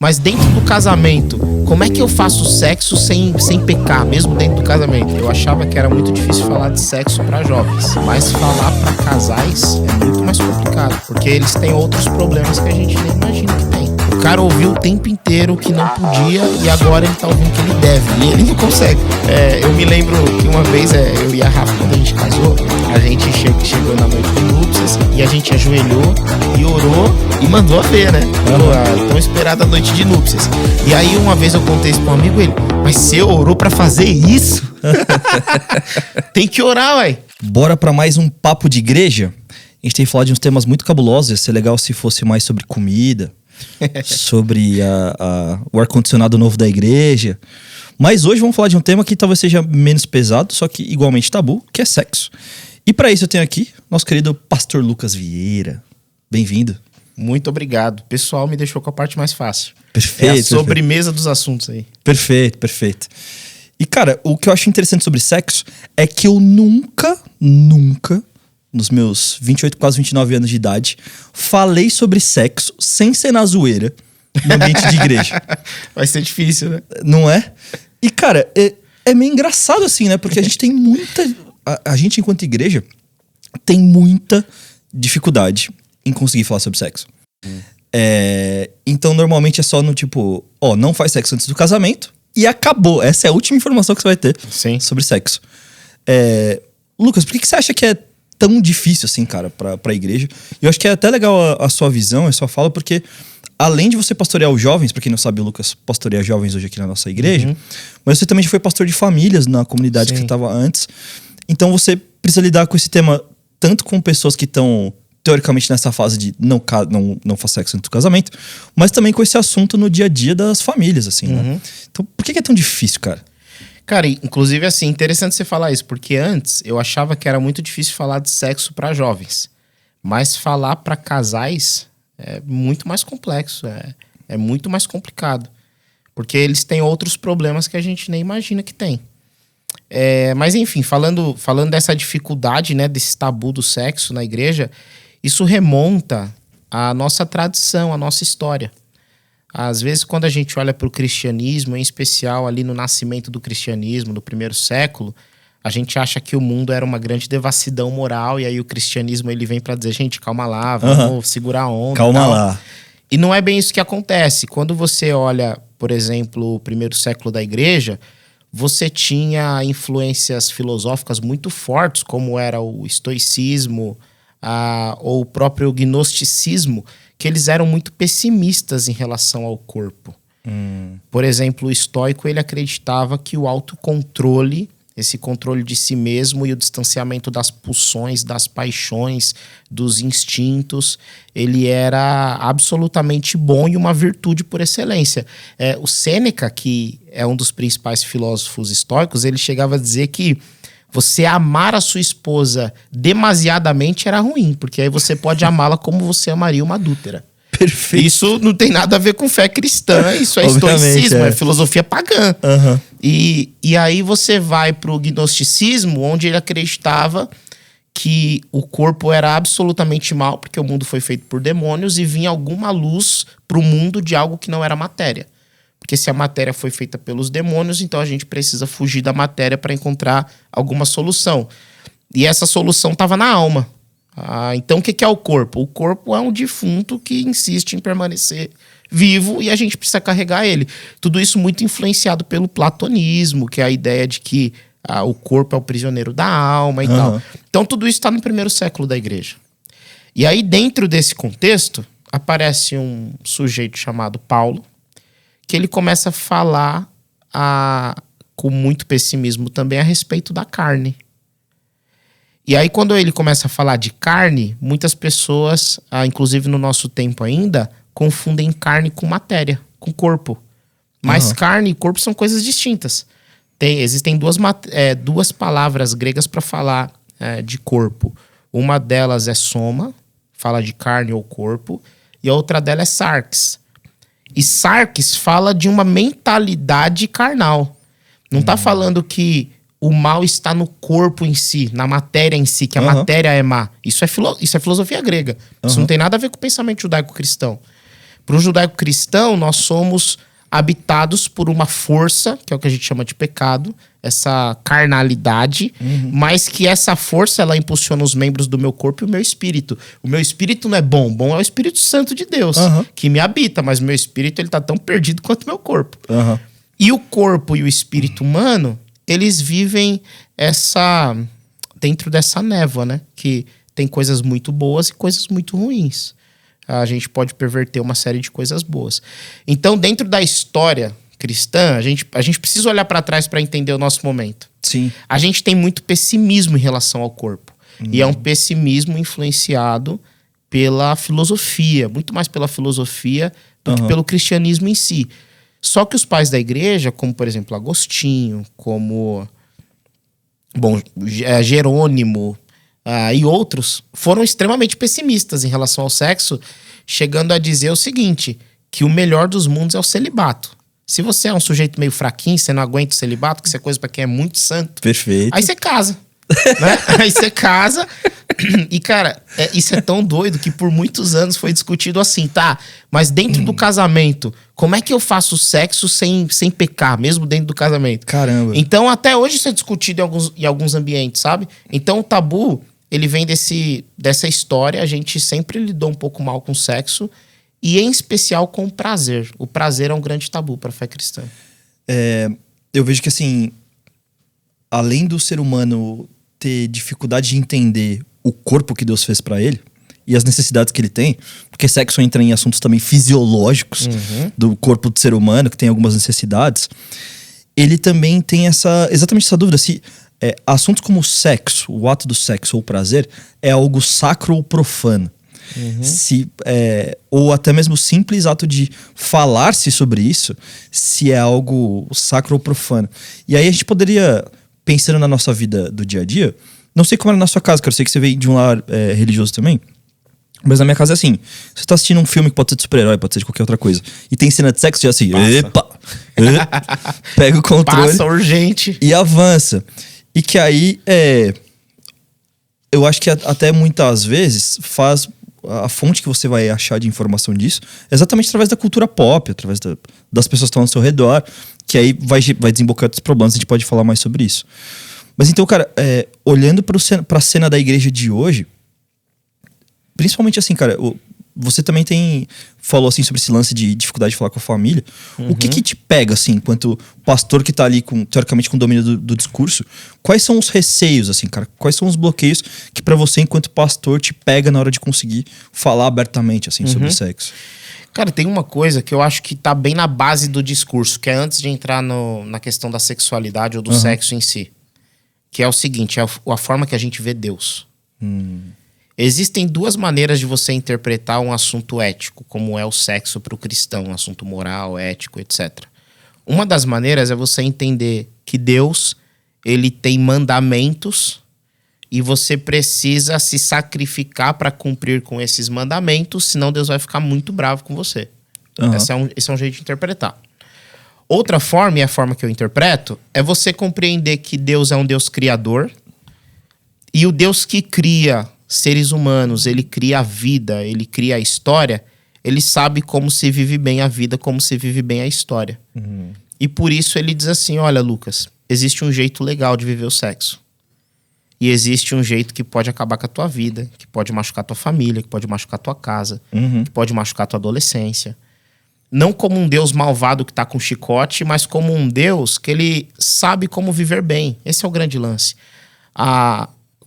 Mas dentro do casamento, como é que eu faço sexo sem pecar, mesmo dentro do casamento? Eu achava que era muito difícil falar de sexo para jovens, mas falar para casais é muito mais complicado, porque eles têm outros problemas que a gente nem imagina que tem. O cara ouviu o tempo inteiro que não podia e agora ele tá ouvindo que ele deve e ele não consegue. Eu me lembro que uma vez eu e a Rafa, quando a gente casou, a gente chegou na noite de núpcias e a gente ajoelhou e orou e mandou a ver, né? A tão esperada noite de núpcias. E aí uma vez eu contei isso pra um amigo, ele, mas você orou pra fazer isso? Tem que orar, ué. Bora pra mais um papo de igreja? A gente tem que falar de uns temas muito cabulosos. Ia ser legal se fosse mais sobre comida, sobre o ar-condicionado novo da igreja. Mas hoje vamos falar de um tema que talvez seja menos pesado, só que igualmente tabu, que é sexo. E pra isso eu tenho aqui nosso querido pastor Lucas Vieira. Bem-vindo. Muito obrigado. O pessoal me deixou com a parte mais fácil. Perfeito. É a sobremesa dos assuntos aí. Perfeito. E, cara, o que eu acho interessante sobre sexo é que eu nunca, nos meus 28, quase 29 anos de idade, falei sobre sexo sem ser na zoeira no ambiente de igreja. Vai ser difícil, né? Não é? E, cara, é meio engraçado assim, né? Porque a gente tem muita... A gente, enquanto igreja, tem muita dificuldade em conseguir falar sobre sexo. Então, normalmente é só no tipo... não faz sexo antes do casamento e acabou. Essa é a última informação que você vai ter sobre sexo. Lucas, por que você acha que é tão difícil assim, cara, pra igreja? E eu acho que é até legal a sua visão, a sua fala, porque além de você pastorear os jovens, pra quem não sabe, o Lucas pastoreia jovens hoje aqui na nossa igreja, mas você também já foi pastor de famílias na comunidade que você estava antes. Então você precisa lidar com esse tema tanto com pessoas que estão teoricamente nessa fase de não faz sexo antes do casamento, mas também com esse assunto no dia a dia das famílias, assim, né? Então, por que é tão difícil, cara? Cara, inclusive, assim, interessante você falar isso, porque antes eu achava que era muito difícil falar de sexo para jovens, mas falar para casais é muito mais complexo, é muito mais complicado, porque eles têm outros problemas que a gente nem imagina que tem. Mas enfim, falando dessa dificuldade, né, desse tabu do sexo na igreja, isso remonta à nossa tradição, à nossa história. Às vezes, quando a gente olha para o cristianismo, em especial ali no nascimento do cristianismo, no primeiro século, a gente acha que o mundo era uma grande devassidão moral, e aí o cristianismo ele vem para dizer, gente, calma lá, vamos segurar a onda. Calma lá. E não é bem isso que acontece. Quando você olha, por exemplo, o primeiro século da igreja, você tinha influências filosóficas muito fortes, como era o estoicismo, ou o próprio gnosticismo, que eles eram muito pessimistas em relação ao corpo. Por exemplo, o estoico ele acreditava que o autocontrole, esse controle de si mesmo e o distanciamento das pulsões, das paixões, dos instintos, ele era absolutamente bom e uma virtude por excelência. O Sêneca, que é um dos principais filósofos estoicos, ele chegava a dizer que você amar a sua esposa demasiadamente era ruim, porque aí você pode amá-la como você amaria uma adúltera. Perfeito. Isso não tem nada a ver com fé cristã, isso é estoicismo, é filosofia pagã. E aí você vai pro gnosticismo, onde ele acreditava que o corpo era absolutamente mal, porque o mundo foi feito por demônios, e vinha alguma luz pro mundo de algo que não era matéria. Porque se a matéria foi feita pelos demônios, então a gente precisa fugir da matéria para encontrar alguma solução. E essa solução estava na alma. Então o que é o corpo? O corpo é um defunto que insiste em permanecer vivo e a gente precisa carregar ele. Tudo isso muito influenciado pelo platonismo, que é a ideia de que o corpo é o prisioneiro da alma e tal. Então tudo isso está no primeiro século da igreja. E aí dentro desse contexto, aparece um sujeito chamado Paulo, que ele começa a falar com muito pessimismo também a respeito da carne. E aí quando ele começa a falar de carne, muitas pessoas, inclusive no nosso tempo ainda, confundem carne com matéria, com corpo. Mas carne e corpo são coisas distintas. Existem duas palavras gregas para falar de corpo. Uma delas é soma, fala de carne ou corpo, e a outra dela é sarx. E sarx fala de uma mentalidade carnal. Não tá falando que o mal está no corpo em si, na matéria em si, que a matéria é má. Isso é filosofia grega. Isso não tem nada a ver com o pensamento judaico-cristão. Para o judaico-cristão, nós somos habitados por uma força, que é o que a gente chama de pecado, essa carnalidade, mas que essa força, ela impulsiona os membros do meu corpo e o meu espírito. O meu espírito não é bom, bom é o Espírito Santo de Deus, que me habita, mas o meu espírito, ele tá tão perdido quanto o meu corpo. E o corpo e o espírito humano, eles vivem dentro dessa névoa, né? Que tem coisas muito boas e coisas muito ruins. A gente pode perverter uma série de coisas boas. Então, dentro da história cristã, a gente precisa olhar para trás para entender o nosso momento. Sim. A gente tem muito pessimismo em relação ao corpo. E é um pessimismo influenciado pela filosofia, muito mais pela filosofia do que pelo cristianismo em si. Só que os pais da igreja, como por exemplo Agostinho, como Jerônimo e outros, foram extremamente pessimistas em relação ao sexo, chegando a dizer o seguinte, que o melhor dos mundos é o celibato. Se você é um sujeito meio fraquinho, você não aguenta o celibato, que isso é coisa pra quem é muito santo. Perfeito. Aí você casa. Né? Aí você casa. E, cara, isso é tão doido que por muitos anos foi discutido assim, tá? Mas dentro do casamento, como é que eu faço sexo sem pecar, mesmo dentro do casamento? Caramba. Então, até hoje isso é discutido em alguns ambientes, sabe? Então, o tabu, ele vem dessa história. A gente sempre lidou um pouco mal com o sexo. E em especial com o prazer. O prazer é um grande tabu para a fé cristã. Eu vejo que, assim, além do ser humano ter dificuldade de entender o corpo que Deus fez para ele e as necessidades que ele tem, porque sexo entra em assuntos também fisiológicos do corpo do ser humano, que tem algumas necessidades, ele também tem exatamente essa dúvida se assuntos como o sexo, o ato do sexo ou o prazer, é algo sacro ou profano. Ou até mesmo o simples ato de falar-se sobre isso, se é algo sacro ou profano. E aí a gente poderia, pensando na nossa vida do dia a dia, não sei como era na sua casa, que eu sei que você veio de um lar religioso também, mas na minha casa é assim, você tá assistindo um filme que pode ser de super-herói, pode ser de qualquer outra coisa, e tem cena de sexo, já assim, pega o controle, passa urgente e avança. E que aí, eu acho que até muitas vezes a fonte que você vai achar de informação disso é exatamente através da cultura pop, através das pessoas que estão ao seu redor, que aí vai desembocar outros problemas, a gente pode falar mais sobre isso. Mas então, cara, olhando pra cena da igreja de hoje, principalmente assim, cara, você também falou assim sobre esse lance de dificuldade de falar com a família. O que te pega, assim, enquanto pastor que tá ali, teoricamente, com o domínio do discurso? Quais são os receios, assim, cara? Quais são os bloqueios que pra você, enquanto pastor, te pega na hora de conseguir falar abertamente, assim, sobre sexo? Cara, tem uma coisa que eu acho que tá bem na base do discurso, que é antes de entrar na questão da sexualidade ou do sexo em si. Que é o seguinte, é a forma que a gente vê Deus. Existem duas maneiras de você interpretar um assunto ético, como é o sexo para o cristão, um assunto moral, ético, etc. Uma das maneiras é você entender que Deus, ele tem mandamentos e você precisa se sacrificar para cumprir com esses mandamentos, senão Deus vai ficar muito bravo com você. Esse é um jeito de interpretar. Outra forma, e a forma que eu interpreto, é você compreender que Deus é um Deus criador e o Deus que cria seres humanos, ele cria a vida, ele cria a história, ele sabe como se vive bem a vida, como se vive bem a história. E por isso ele diz assim, olha, Lucas, existe um jeito legal de viver o sexo. E existe um jeito que pode acabar com a tua vida, que pode machucar a tua família, que pode machucar a tua casa, que pode machucar a tua adolescência. Não como um Deus malvado que tá com chicote, mas como um Deus que ele sabe como viver bem. Esse é o grande lance.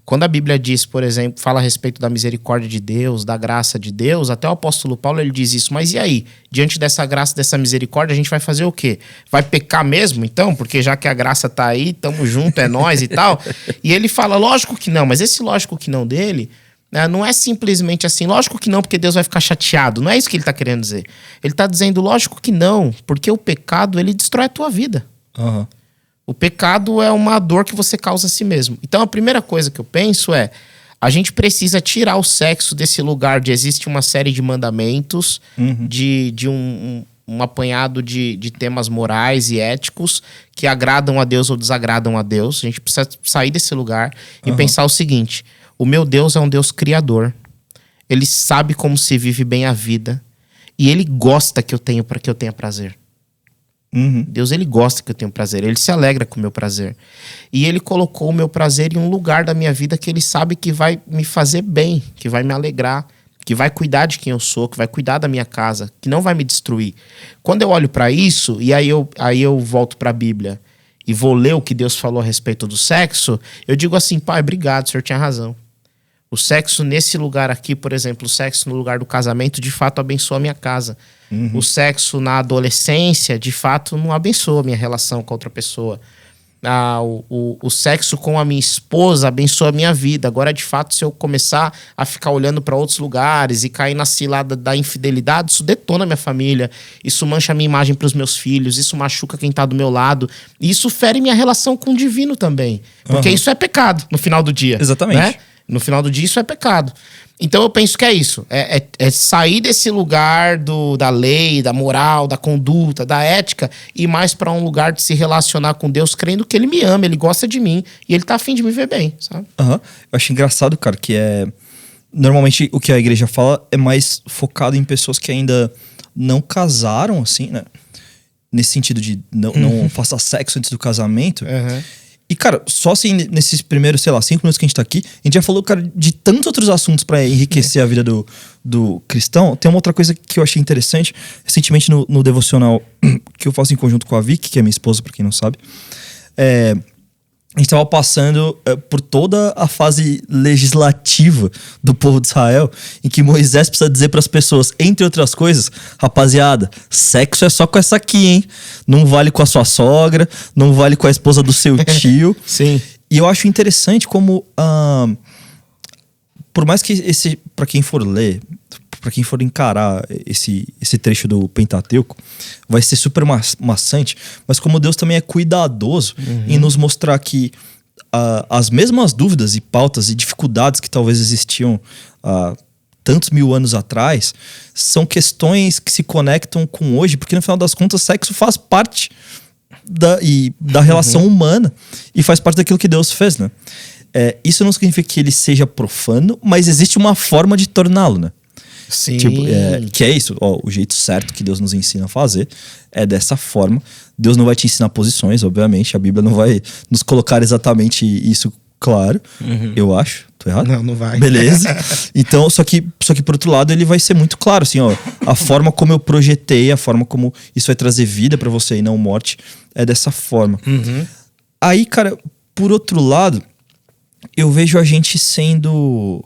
Quando a Bíblia diz, por exemplo, fala a respeito da misericórdia de Deus, da graça de Deus, até o apóstolo Paulo ele diz isso. Mas e aí? Diante dessa graça, dessa misericórdia, a gente vai fazer o quê? Vai pecar mesmo, então? Porque já que a graça tá aí, tamo junto, é nós e tal. E ele fala, lógico que não. Mas esse lógico que não dele, né, não é simplesmente assim, lógico que não, porque Deus vai ficar chateado. Não é isso que ele tá querendo dizer. Ele tá dizendo, lógico que não, porque o pecado, ele destrói a tua vida. O pecado é uma dor que você causa a si mesmo. Então, a primeira coisa que eu penso é, a gente precisa tirar o sexo desse lugar de existe uma série de mandamentos, de um apanhado de temas morais e éticos que agradam a Deus ou desagradam a Deus. A gente precisa sair desse lugar e pensar o seguinte, o meu Deus é um Deus criador. Ele sabe como se vive bem a vida. E ele gosta que eu tenha prazer. Deus, ele gosta que eu tenha prazer. Ele se alegra com o meu prazer. E ele colocou o meu prazer em um lugar da minha vida que ele sabe que vai me fazer bem, que vai me alegrar, que vai cuidar de quem eu sou, que vai cuidar da minha casa, que não vai me destruir. Quando eu olho para isso, e aí eu volto para a Bíblia e vou ler o que Deus falou a respeito do sexo, eu digo assim, pai, obrigado, o senhor tinha razão. O sexo nesse lugar aqui, por exemplo, o sexo no lugar do casamento, de fato abençoa a minha casa. O sexo na adolescência, de fato, não abençoa a minha relação com outra pessoa. O sexo com a minha esposa abençoa a minha vida. Agora, de fato, se eu começar a ficar olhando para outros lugares e cair na cilada da infidelidade, isso detona a minha família, isso mancha a minha imagem para os meus filhos, isso machuca quem tá do meu lado, e isso fere minha relação com o divino também. Porque isso é pecado no final do dia. Exatamente. Né? No final do dia, isso é pecado. Então eu penso que é isso. É sair desse lugar da lei, da moral, da conduta, da ética, e mais para um lugar de se relacionar com Deus, crendo que ele me ama, ele gosta de mim e ele tá afim de me ver bem, sabe? Eu acho engraçado, cara, que normalmente o que a igreja fala é mais focado em pessoas que ainda não casaram, assim, né? Nesse sentido de não faça sexo antes do casamento. E, cara, só assim, nesses primeiros, 5 minutos que a gente tá aqui, a gente já falou, cara, de tantos outros assuntos pra enriquecer a vida do cristão. Tem uma outra coisa que eu achei interessante. Recentemente, no devocional que eu faço em conjunto com a Vicky, que é minha esposa, pra quem não sabe, a gente tava passando por toda a fase legislativa do povo de Israel, em que Moisés precisa dizer pras pessoas, entre outras coisas, rapaziada, sexo é só com essa aqui, hein? Não vale com a sua sogra, não vale com a esposa do seu tio. Sim. E eu acho interessante como, por mais que pra quem for ler, pra quem for encarar esse trecho do Pentateuco, vai ser super maçante, mas como Deus também é cuidadoso em nos mostrar que as mesmas dúvidas e pautas e dificuldades que talvez existiam tantos mil anos atrás, são questões que se conectam com hoje, porque no final das contas sexo faz parte da relação humana e faz parte daquilo que Deus fez, né? Isso não significa que ele seja profano, mas existe uma forma de torná-lo, né? Sim. Que é isso, o jeito certo que Deus nos ensina a fazer é dessa forma. Deus não vai te ensinar posições, obviamente, a Bíblia não vai nos colocar exatamente isso claro, eu acho. Tô errado? Não vai. Beleza. Então, só que por outro lado, ele vai ser muito claro, assim, a forma como eu projetei, a forma como isso vai trazer vida pra você e não morte, é dessa forma. Aí, cara, por outro lado, eu vejo a gente sendo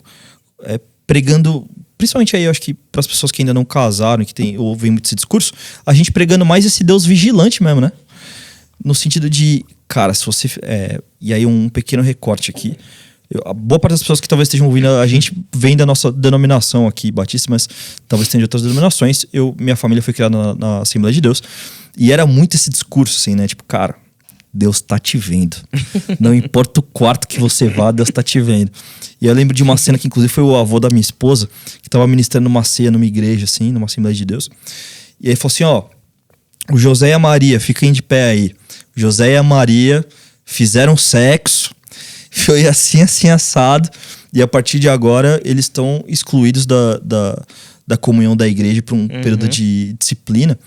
pregando, principalmente aí, eu acho que para as pessoas que ainda não casaram, que ouvem muito esse discurso, a gente pregando mais esse Deus vigilante mesmo, né? No sentido de, cara, se você... e aí um pequeno recorte aqui. A boa parte das pessoas que talvez estejam ouvindo a gente vem da nossa denominação aqui, Batista, mas talvez tenha de outras denominações. Minha família foi criada na Assembleia de Deus. E era muito esse discurso, assim, né? Tipo, cara, Deus tá te vendo. Não importa o quarto que você vá, Deus tá te vendo. E eu lembro de uma cena que, inclusive, foi o avô da minha esposa, que tava ministrando uma ceia numa igreja, assim, numa Assembleia de Deus. E aí falou assim, o José e a Maria, fiquem de pé aí. O José e a Maria fizeram sexo, foi assim, assado, e a partir de agora eles estão excluídos da comunhão da igreja por um período de disciplina.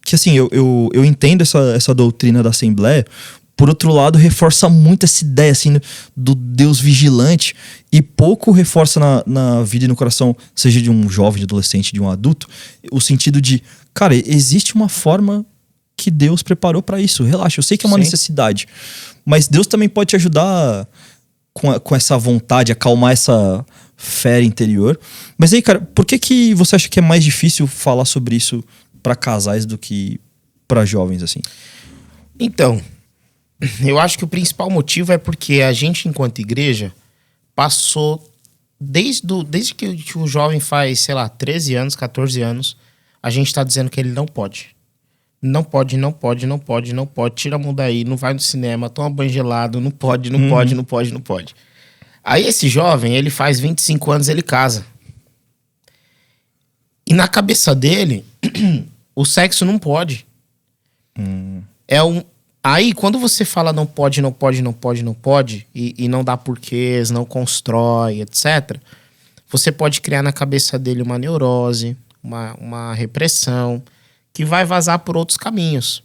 Que assim, eu entendo essa doutrina da Assembleia. Por outro lado, reforça muito essa ideia assim, do Deus vigilante, e pouco reforça na vida e no coração, seja de um jovem, de adolescente, de um adulto, o sentido de, cara, existe uma forma que Deus preparou pra isso. Relaxa, eu sei que é uma necessidade, mas Deus também pode te ajudar com essa vontade, acalmar essa fé interior. Mas aí, cara, por que você acha que é mais difícil falar sobre isso pra casais do que pra jovens, assim? Então, eu acho que o principal motivo é porque a gente, enquanto igreja, passou desde que o jovem faz, 13 anos, 14 anos, a gente tá dizendo que ele não pode. Não pode. Tira a mão daí, não vai no cinema, toma banho gelado, não pode. Aí esse jovem, ele faz 25 anos, ele casa. E na cabeça dele, o sexo não pode. Aí, quando você fala não pode, e não dá porquês, não constrói, etc., você pode criar na cabeça dele uma neurose, uma repressão, que vai vazar por outros caminhos.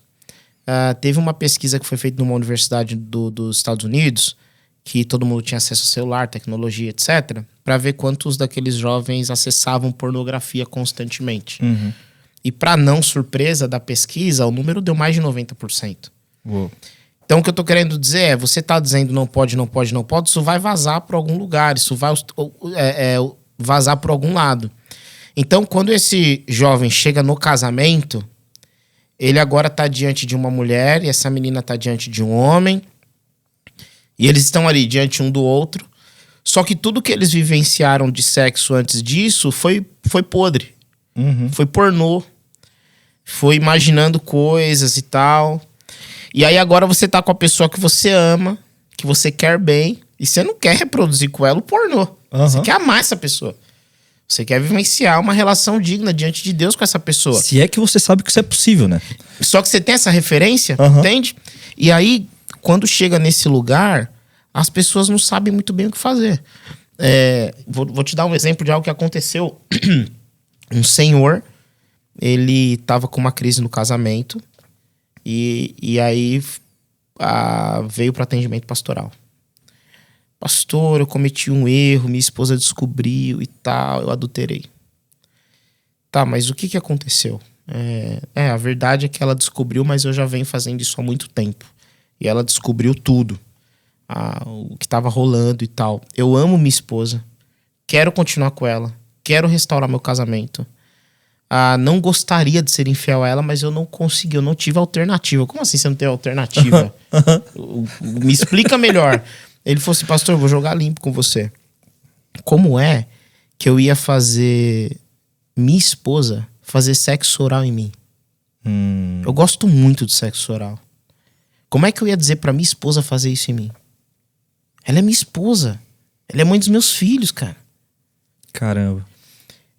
Teve uma pesquisa que foi feita numa universidade dos Estados Unidos, que todo mundo tinha acesso a celular, tecnologia, etc., para ver quantos daqueles jovens acessavam pornografia constantemente. Uhum. E para não surpresa da pesquisa, o número deu mais de 90%. Uou. Então o que eu tô querendo dizer é, você tá dizendo não pode, não pode, não pode, isso vai vazar para algum lugar, isso vai vazar para algum lado. Então quando esse jovem chega no casamento, ele agora tá diante de uma mulher e essa menina tá diante de um homem, e eles estão ali diante um do outro, só que tudo que eles vivenciaram de sexo antes disso foi podre. Uhum. Foi pornô. Foi imaginando coisas e tal. E aí agora você tá com a pessoa que você ama, que você quer bem, e você não quer reproduzir com ela o pornô. Uhum. Você quer amar essa pessoa. Você quer vivenciar uma relação digna diante de Deus com essa pessoa. Se é que você sabe que isso é possível, né? Só que você tem essa referência, entende? E aí, quando chega nesse lugar, as pessoas não sabem muito bem o que fazer. Vou te dar um exemplo de algo que aconteceu. Um senhor, ele tava com uma crise no casamento e aí veio para atendimento pastoral. Pastor, eu cometi um erro, minha esposa descobriu e tal, eu adulterei. Tá, mas o que aconteceu? A verdade é que ela descobriu, mas eu já venho fazendo isso há muito tempo. E ela descobriu tudo. O que estava rolando e tal. Eu amo minha esposa, quero continuar com ela, quero restaurar meu casamento. Não gostaria de ser infiel a ela, mas eu não consegui, eu não tive alternativa. Como assim você não tem alternativa? Me explica melhor. Ele falou assim, pastor, eu vou jogar limpo com você. Como é que eu ia fazer minha esposa fazer sexo oral em mim? Eu gosto muito de sexo oral. Como é que eu ia dizer pra minha esposa fazer isso em mim? Ela é minha esposa. Ela é mãe dos meus filhos, cara. Caramba.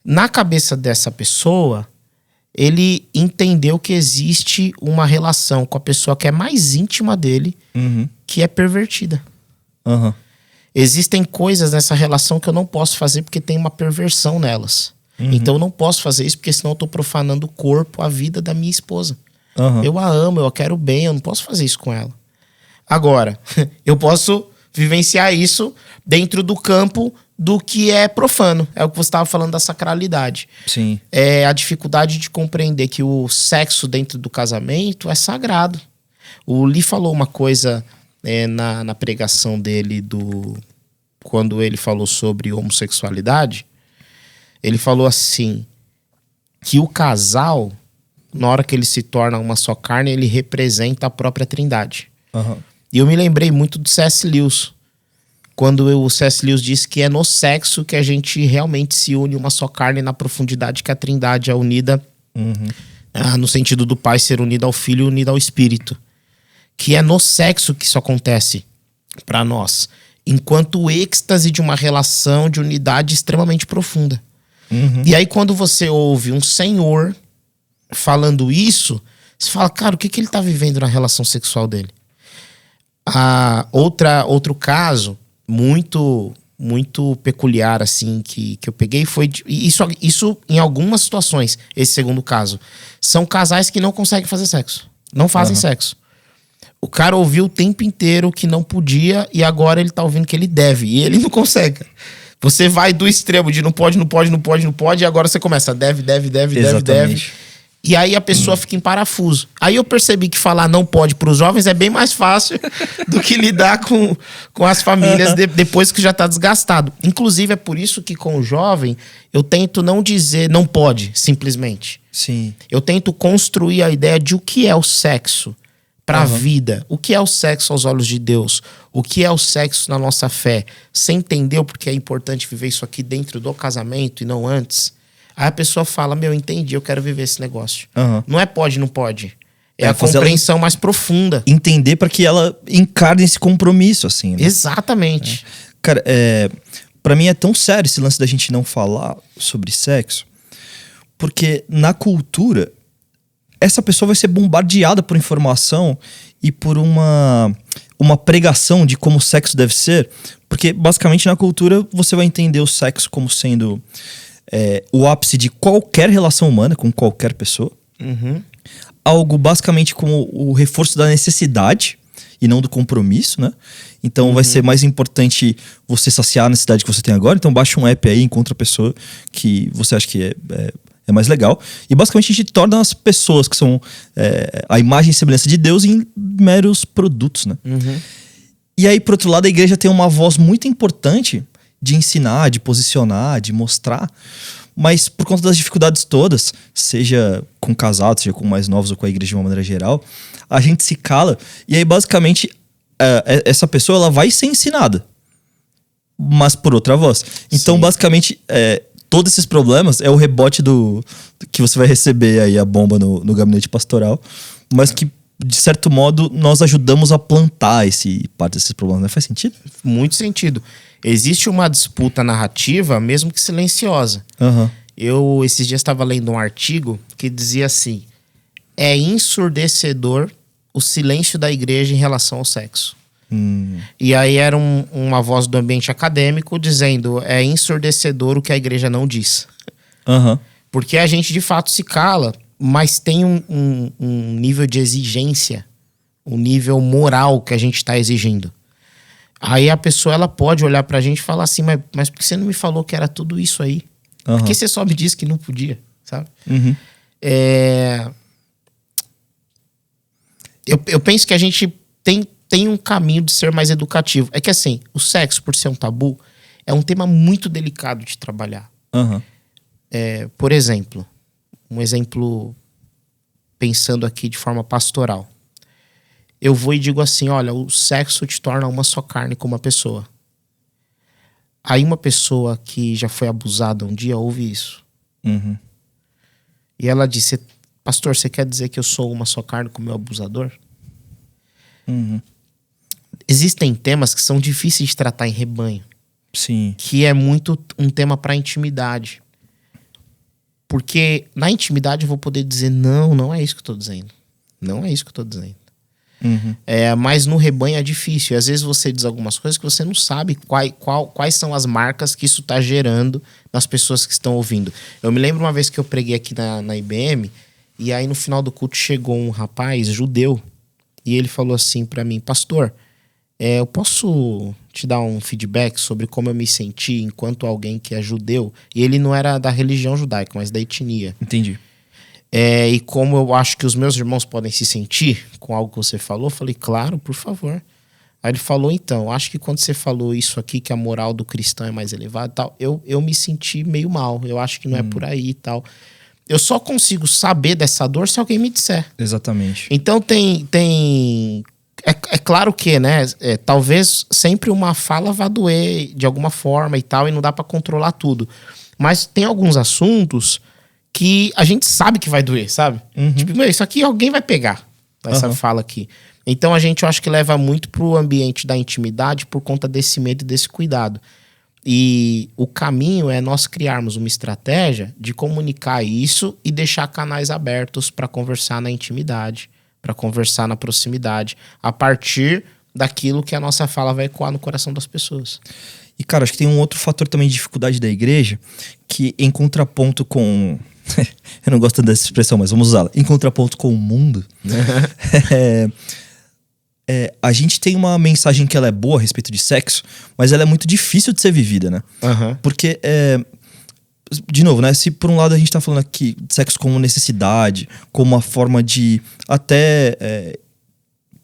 Na cabeça dessa pessoa, ele entendeu que existe uma relação com a pessoa que é mais íntima dele, que é pervertida. Existem coisas nessa relação que eu não posso fazer porque tem uma perversão nelas. Então eu não posso fazer isso porque senão eu tô profanando o corpo, a vida da minha esposa. Eu a amo, eu a quero bem, eu não posso fazer isso com ela. Agora, eu posso vivenciar isso dentro do campo do que é profano. É o que você estava falando da sacralidade. Sim. É a dificuldade de compreender que o sexo dentro do casamento é sagrado. O Lee falou uma coisa na pregação dele quando ele falou sobre homossexualidade. Ele falou assim, que o casal, na hora que ele se torna uma só carne, ele representa a própria Trindade. E eu me lembrei muito do C.S. Lewis, quando o C.S. Lewis disse que é no sexo que a gente realmente se une uma só carne na profundidade que a Trindade é unida, no sentido do Pai ser unido ao Filho e unido ao Espírito. Que é no sexo que isso acontece para nós, enquanto o êxtase de uma relação de unidade extremamente profunda. E aí quando você ouve um senhor falando isso, você fala, cara, o que ele tá vivendo na relação sexual dele? Outro caso muito peculiar assim que eu peguei foi isso em algumas situações. Esse segundo caso são casais que não conseguem fazer sexo, não fazem sexo. O cara ouviu o tempo inteiro que não podia e agora ele tá ouvindo que ele deve e ele não consegue. Você vai do extremo de não pode e agora você começa deve. E aí a pessoa fica em parafuso. Aí eu percebi que falar não pode para os jovens é bem mais fácil do que lidar com as famílias depois que já está desgastado. Inclusive é por isso que com o jovem eu tento não dizer não pode, simplesmente. Sim. Eu tento construir a ideia de o que é o sexo para a vida. O que é o sexo aos olhos de Deus? O que é o sexo na nossa fé? Você entendeu porque é importante viver isso aqui dentro do casamento e não antes? Aí a pessoa fala, entendi, eu quero viver esse negócio. Não é pode, não pode. É a compreensão mais profunda. Entender para que ela encarne esse compromisso, assim. Né? Exatamente. Cara, pra mim é tão sério esse lance da gente não falar sobre sexo, porque na cultura, essa pessoa vai ser bombardeada por informação e por uma pregação de como o sexo deve ser, porque basicamente na cultura você vai entender o sexo como sendo o ápice de qualquer relação humana com qualquer pessoa. Algo basicamente como o reforço da necessidade e não do compromisso, né? Então vai ser mais importante você saciar a necessidade que você tem agora. Então baixa um app aí, encontra a pessoa que você acha que é mais legal. E basicamente a gente torna as pessoas que são a imagem e semelhança de Deus em meros produtos, né? E aí, por outro lado, a igreja tem uma voz muito importante de ensinar, de posicionar, de mostrar. Mas por conta das dificuldades todas, seja com casados, seja com mais novos ou com a igreja de uma maneira geral, a gente se cala. E aí, basicamente, essa pessoa ela vai ser ensinada, mas por outra voz. Então, basicamente, todos esses problemas é o rebote do que você vai receber aí a bomba no gabinete pastoral, mas que, de certo modo, nós ajudamos a plantar parte desses problemas, né? Faz sentido? Muito sentido. Existe uma disputa narrativa, mesmo que silenciosa. Eu, esses dias, estava lendo um artigo que dizia assim: é ensurdecedor o silêncio da igreja em relação ao sexo. E aí era uma voz do ambiente acadêmico dizendo: é ensurdecedor o que a igreja não diz. Porque a gente, de fato, se cala, mas tem um nível de exigência, um nível moral que a gente está exigindo. Aí a pessoa ela pode olhar pra gente e falar assim: mas por que você não me falou que era tudo isso aí? Por que você só me disse que não podia? Sabe? Eu penso que a gente tem um caminho de ser mais educativo. É que assim, o sexo, por ser um tabu, é um tema muito delicado de trabalhar. Por exemplo, um exemplo pensando aqui de forma pastoral. Eu vou e digo assim: olha, o sexo te torna uma só carne com uma pessoa. Aí uma pessoa que já foi abusada um dia ouve isso. E ela disse: pastor, você quer dizer que eu sou uma só carne com o meu abusador? Existem temas que são difíceis de tratar em rebanho. Sim. Que é muito um tema para intimidade. Porque na intimidade eu vou poder dizer: não é isso que eu tô dizendo. Não é isso que eu tô dizendo. Mas no rebanho é difícil. Às vezes você diz algumas coisas que você não sabe quais são as marcas que isso tá gerando nas pessoas que estão ouvindo. Eu me lembro uma vez que eu preguei aqui na IBM, e aí no final do culto chegou um rapaz judeu, e ele falou assim pra mim: pastor, eu posso te dar um feedback sobre como eu me senti enquanto alguém que é judeu? E ele não era da religião judaica, mas da etnia. Entendi. E como eu acho que os meus irmãos podem se sentir com algo que você falou, eu falei: claro, por favor. Aí ele falou: então, acho que quando você falou isso aqui, que a moral do cristão é mais elevada e tal, eu me senti meio mal. Eu acho que não é por aí e tal. Eu só consigo saber dessa dor se alguém me disser. Exatamente. Então é claro que, né, talvez sempre uma fala vá doer de alguma forma e tal, e não dá pra controlar tudo. Mas tem alguns assuntos que a gente sabe que vai doer, sabe? Tipo, isso aqui alguém vai pegar, essa fala aqui. Então eu acho que leva muito pro ambiente da intimidade por conta desse medo e desse cuidado. E o caminho é nós criarmos uma estratégia de comunicar isso e deixar canais abertos para conversar na intimidade, para conversar na proximidade, a partir daquilo que a nossa fala vai ecoar no coração das pessoas. E, cara, acho que tem um outro fator também de dificuldade da igreja, que em contraponto com... eu não gosto dessa expressão, mas vamos usá-la. Em contraponto com o mundo, a gente tem uma mensagem que ela é boa a respeito de sexo, mas ela é muito difícil de ser vivida, né? Porque, de novo, né? Se por um lado a gente tá falando aqui de sexo como necessidade, como uma forma de até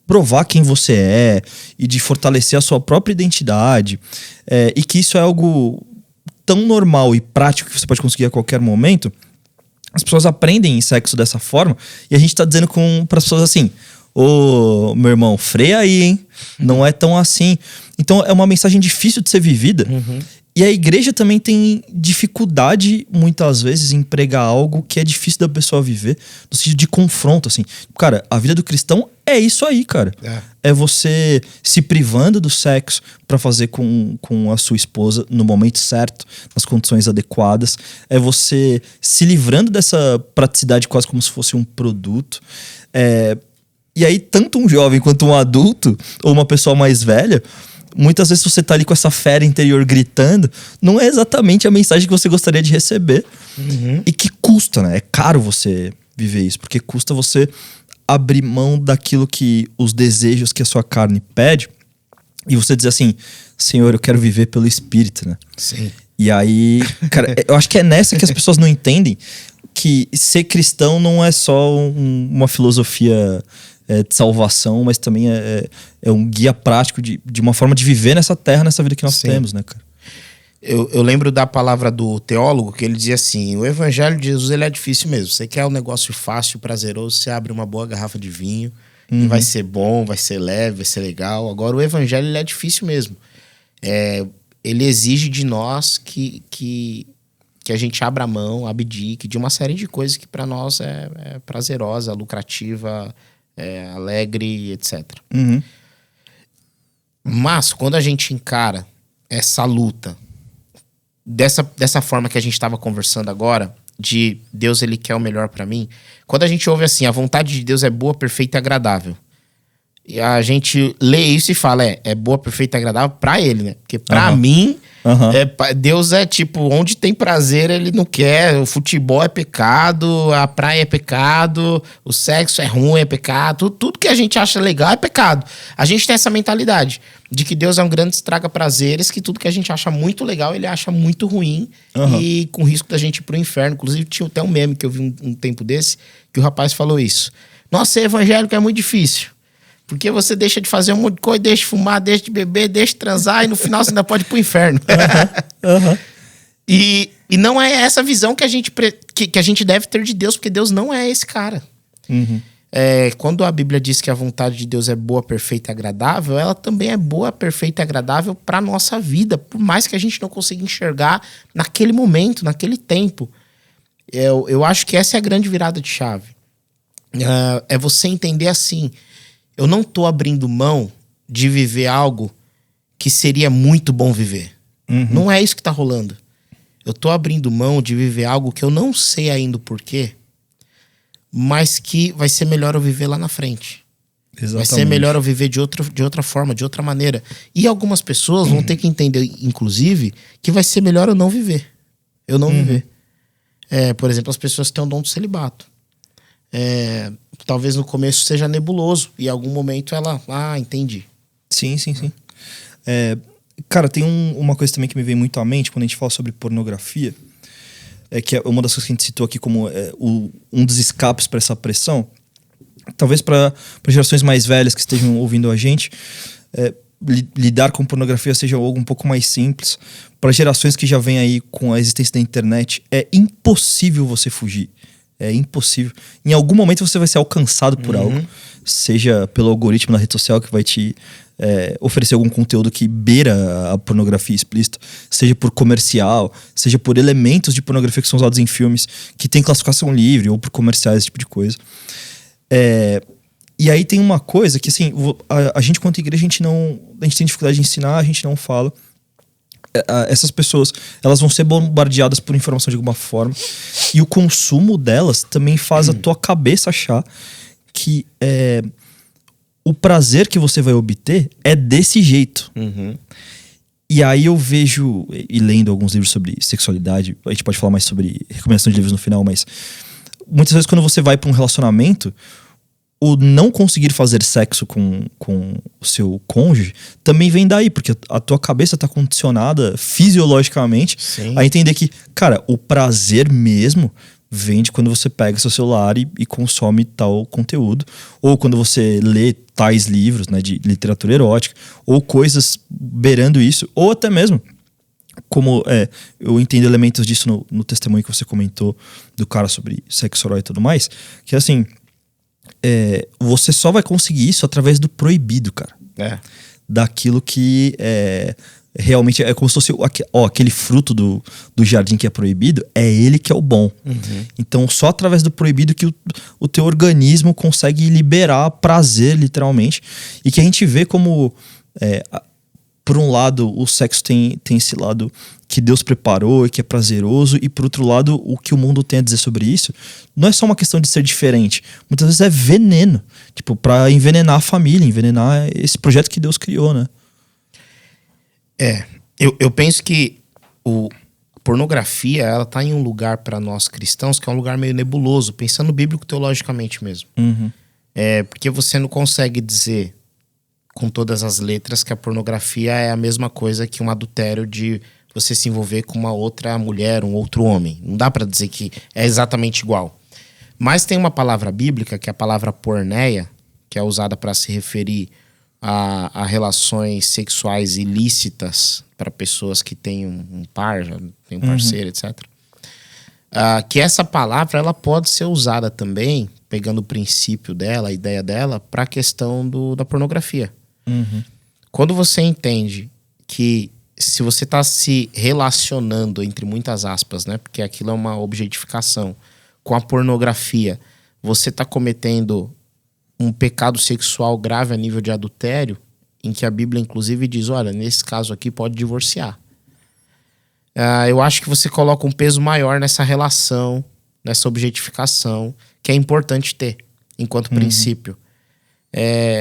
provar quem você é e de fortalecer a sua própria identidade, e que isso é algo tão normal e prático que você pode conseguir a qualquer momento, as pessoas aprendem sexo dessa forma, e a gente tá dizendo para as pessoas assim: ô, meu irmão, freia aí, hein? Não é tão assim. Então é uma mensagem difícil de ser vivida. E a igreja também tem dificuldade, muitas vezes, em pregar algo que é difícil da pessoa viver, no sentido de confronto, assim. Cara, a vida do cristão é isso aí, cara. É você se privando do sexo pra fazer com a sua esposa no momento certo, nas condições adequadas. É você se livrando dessa praticidade quase como se fosse um produto. E aí, tanto um jovem quanto um adulto, ou uma pessoa mais velha, muitas vezes você tá ali com essa fera interior gritando, não é exatamente a mensagem que você gostaria de receber. E que custa, né? É caro você viver isso, porque custa você abrir mão daquilo que os desejos que a sua carne pede e você dizer assim, Senhor, eu quero viver pelo Espírito, né? Sim. E aí, cara, eu acho que é nessa que as pessoas não entendem que ser cristão não é só uma filosofia de salvação, mas também é um guia prático de uma forma de viver nessa terra, nessa vida que nós temos, né, cara? Eu lembro da palavra do teólogo, que ele dizia assim, o evangelho de Jesus ele é difícil mesmo. Você quer um negócio fácil, prazeroso, você abre uma boa garrafa de vinho e vai ser bom, vai ser leve, vai ser legal. Agora o evangelho ele é difícil mesmo. Ele exige de nós que a gente abra mão, abdique de uma série de coisas que para nós é prazerosa, lucrativa, alegre, etc. Mas quando a gente encara essa luta dessa forma que a gente estava conversando agora, de Deus ele quer o melhor para mim, quando a gente ouve assim, a vontade de Deus é boa, perfeita e agradável, e a gente lê isso e fala, é boa, perfeita e agradável pra ele, né? Porque pra mim, Deus é tipo, onde tem prazer ele não quer, o futebol é pecado, a praia é pecado, o sexo é ruim, é pecado, tudo que a gente acha legal é pecado. A gente tem essa mentalidade de que Deus é um grande estraga-prazeres, que tudo que a gente acha muito legal, ele acha muito ruim e com risco da gente ir pro inferno. Inclusive tinha até um meme que eu vi um tempo desse, que o rapaz falou isso. Nossa, ser evangélico é muito difícil. Porque você deixa de fazer um monte de coisa, deixa de fumar, deixa de beber, deixa de transar e no final você ainda pode ir pro inferno. E não é essa visão que a gente deve ter de Deus, porque Deus não é esse cara. Quando a Bíblia diz que a vontade de Deus é boa, perfeita e agradável, ela também é boa, perfeita e agradável para nossa vida, por mais que a gente não consiga enxergar naquele momento, naquele tempo. Eu acho que essa é a grande virada de chave. É você entender assim, eu não tô abrindo mão de viver algo que seria muito bom viver. Não é isso que tá rolando. Eu tô abrindo mão de viver algo que eu não sei ainda o porquê, mas que vai ser melhor eu viver lá na frente. Exatamente. Vai ser melhor eu viver de outra forma, de outra maneira. E algumas pessoas vão ter que entender, inclusive, que vai ser melhor eu não viver. Eu não viver. Por exemplo, as pessoas que têm o dom do celibato. Talvez no começo seja nebuloso e em algum momento ela... entendi. Sim. Cara, tem uma coisa também que me vem muito à mente quando a gente fala sobre pornografia, que é uma das coisas que a gente citou aqui como um dos escapes para essa pressão. Talvez para gerações mais velhas que estejam ouvindo a gente, lidar com pornografia seja algo um pouco mais simples. Para gerações que já vêm aí com a existência da internet, é impossível você fugir. É impossível. Em algum momento você vai ser alcançado por algo. Seja pelo algoritmo na rede social que vai te oferecer algum conteúdo que beira a pornografia explícita. Seja por comercial. Seja por elementos de pornografia que são usados em filmes que tem classificação livre. Ou por comerciais, esse tipo de coisa. E aí tem uma coisa que assim, a gente quanto igreja, a gente tem dificuldade de ensinar, a gente não fala. Essas pessoas, elas vão ser bombardeadas por informação de alguma forma, e o consumo delas também faz a tua cabeça achar que o prazer que você vai obter é desse jeito. E aí eu vejo, e lendo alguns livros sobre sexualidade, a gente pode falar mais sobre recomendação de livros no final, mas muitas vezes quando você vai para um relacionamento, o não conseguir fazer sexo com o seu cônjuge também vem daí, porque a tua cabeça tá condicionada fisiologicamente a entender que, cara, o prazer mesmo vem de quando você pega seu celular e consome tal conteúdo, ou quando você lê tais livros, né, de literatura erótica, ou coisas beirando isso, ou até mesmo, como eu entendo elementos disso no testemunho que você comentou do cara sobre sexo oral e tudo mais, que assim... você só vai conseguir isso através do proibido, cara. Daquilo que realmente é como se fosse aquele fruto do jardim que é proibido, é ele que é o bom. Então só através do proibido que o teu organismo consegue liberar prazer, literalmente. E que a gente vê como por um lado o sexo tem esse lado que Deus preparou e que é prazeroso, e por outro lado o que o mundo tem a dizer sobre isso não é só uma questão de ser diferente, muitas vezes é veneno, tipo, pra envenenar a família, envenenar esse projeto que Deus criou, né? Eu penso que a pornografia, ela tá em um lugar para nós cristãos que é um lugar meio nebuloso, pensando bíblico teologicamente mesmo. Porque você não consegue dizer com todas as letras que a pornografia é a mesma coisa que um adultério de você se envolver com uma outra mulher, um outro homem. Não dá para dizer que é exatamente igual. Mas tem uma palavra bíblica, que é a palavra porneia, que é usada para se referir a relações sexuais ilícitas para pessoas que têm um par, já tem um parceiro, etc. Que essa palavra ela pode ser usada também, pegando o princípio dela, a ideia dela, para a questão da pornografia. Quando você entende que se você está se relacionando, entre muitas aspas, né, porque aquilo é uma objetificação, com a pornografia, você está cometendo um pecado sexual grave a nível de adultério, em que a Bíblia inclusive diz, olha, nesse caso aqui pode divorciar. Eu acho que você coloca um peso maior nessa relação, nessa objetificação, que é importante ter, enquanto princípio.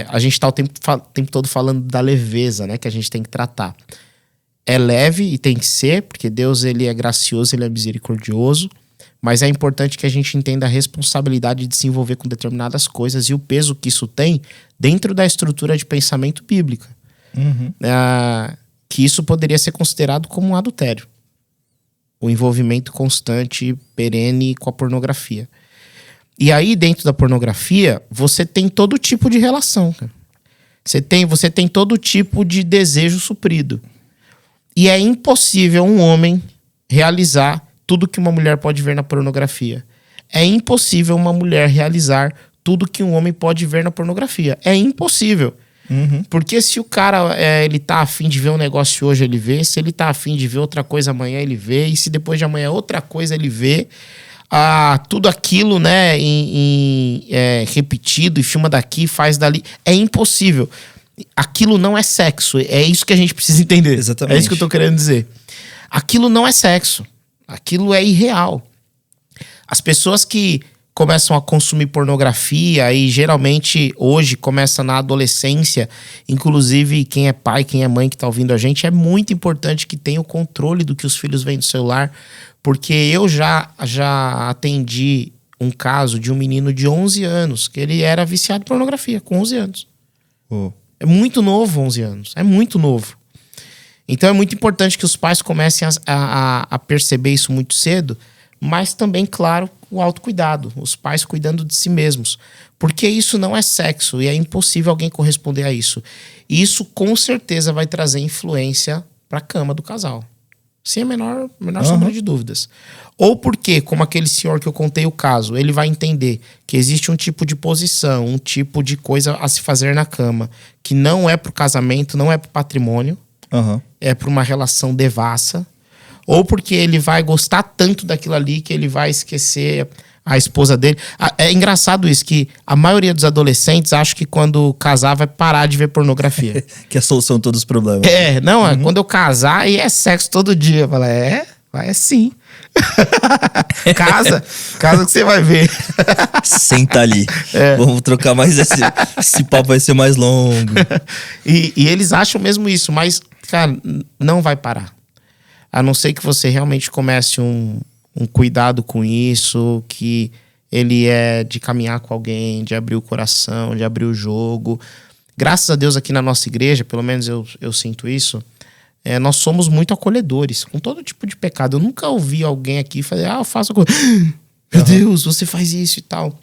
A gente está o tempo todo falando da leveza, né, que a gente tem que tratar. É leve e tem que ser, porque Deus ele é gracioso, ele é misericordioso, mas é importante que a gente entenda a responsabilidade de se envolver com determinadas coisas e o peso que isso tem dentro da estrutura de pensamento bíblica. Que isso poderia ser considerado como um adultério. O envolvimento constante, perene com a pornografia. E aí, dentro da pornografia, você tem todo tipo de relação. Você tem todo tipo de desejo suprido. E é impossível um homem realizar tudo que uma mulher pode ver na pornografia. É impossível uma mulher realizar tudo que um homem pode ver na pornografia. É impossível. Porque se o cara ele tá afim de ver um negócio hoje, ele vê. Se ele tá afim de ver outra coisa amanhã, ele vê. E se depois de amanhã outra coisa, ele vê. Tudo aquilo, né, repetido, e filma daqui, faz dali. É impossível. Aquilo não é sexo. É isso que a gente precisa entender. Exatamente. É isso que eu tô querendo dizer. Aquilo não é sexo. Aquilo é irreal. As pessoas que começam a consumir pornografia e geralmente hoje começa na adolescência, inclusive quem é pai, quem é mãe que tá ouvindo a gente, é muito importante que tenha o controle do que os filhos veem no celular, porque eu já atendi um caso de um menino de 11 anos, que ele era viciado em pornografia, com 11 anos. É muito novo, 11 anos. É muito novo. Então é muito importante que os pais comecem a perceber isso muito cedo, mas também, claro, o autocuidado. Os pais cuidando de si mesmos. Porque isso não é sexo e é impossível alguém corresponder a isso. E isso com certeza vai trazer influência para a cama do casal. Sem a menor sombra de dúvidas. Ou porque, como aquele senhor que eu contei o caso, ele vai entender que existe um tipo de posição, um tipo de coisa a se fazer na cama, que não é pro casamento, não é pro patrimônio, é pra uma relação devassa. Ou porque ele vai gostar tanto daquilo ali que ele vai esquecer a esposa dele. É engraçado isso, que a maioria dos adolescentes acha que quando casar vai parar de ver pornografia. Que é a solução de todos os problemas. Quando eu casar aí é sexo todo dia. Fala, vai sim. Casa que você vai ver. Senta ali. Vamos trocar mais esse papo vai ser mais longo. E eles acham mesmo isso, mas, cara, não vai parar. A não ser que você realmente comece um cuidado com isso, que ele é de caminhar com alguém, de abrir o coração, de abrir o jogo. Graças a Deus aqui na nossa igreja, pelo menos eu sinto isso, nós somos muito acolhedores com todo tipo de pecado. Eu nunca ouvi alguém aqui fazer, eu faço coisa. Meu Deus, você faz isso e tal.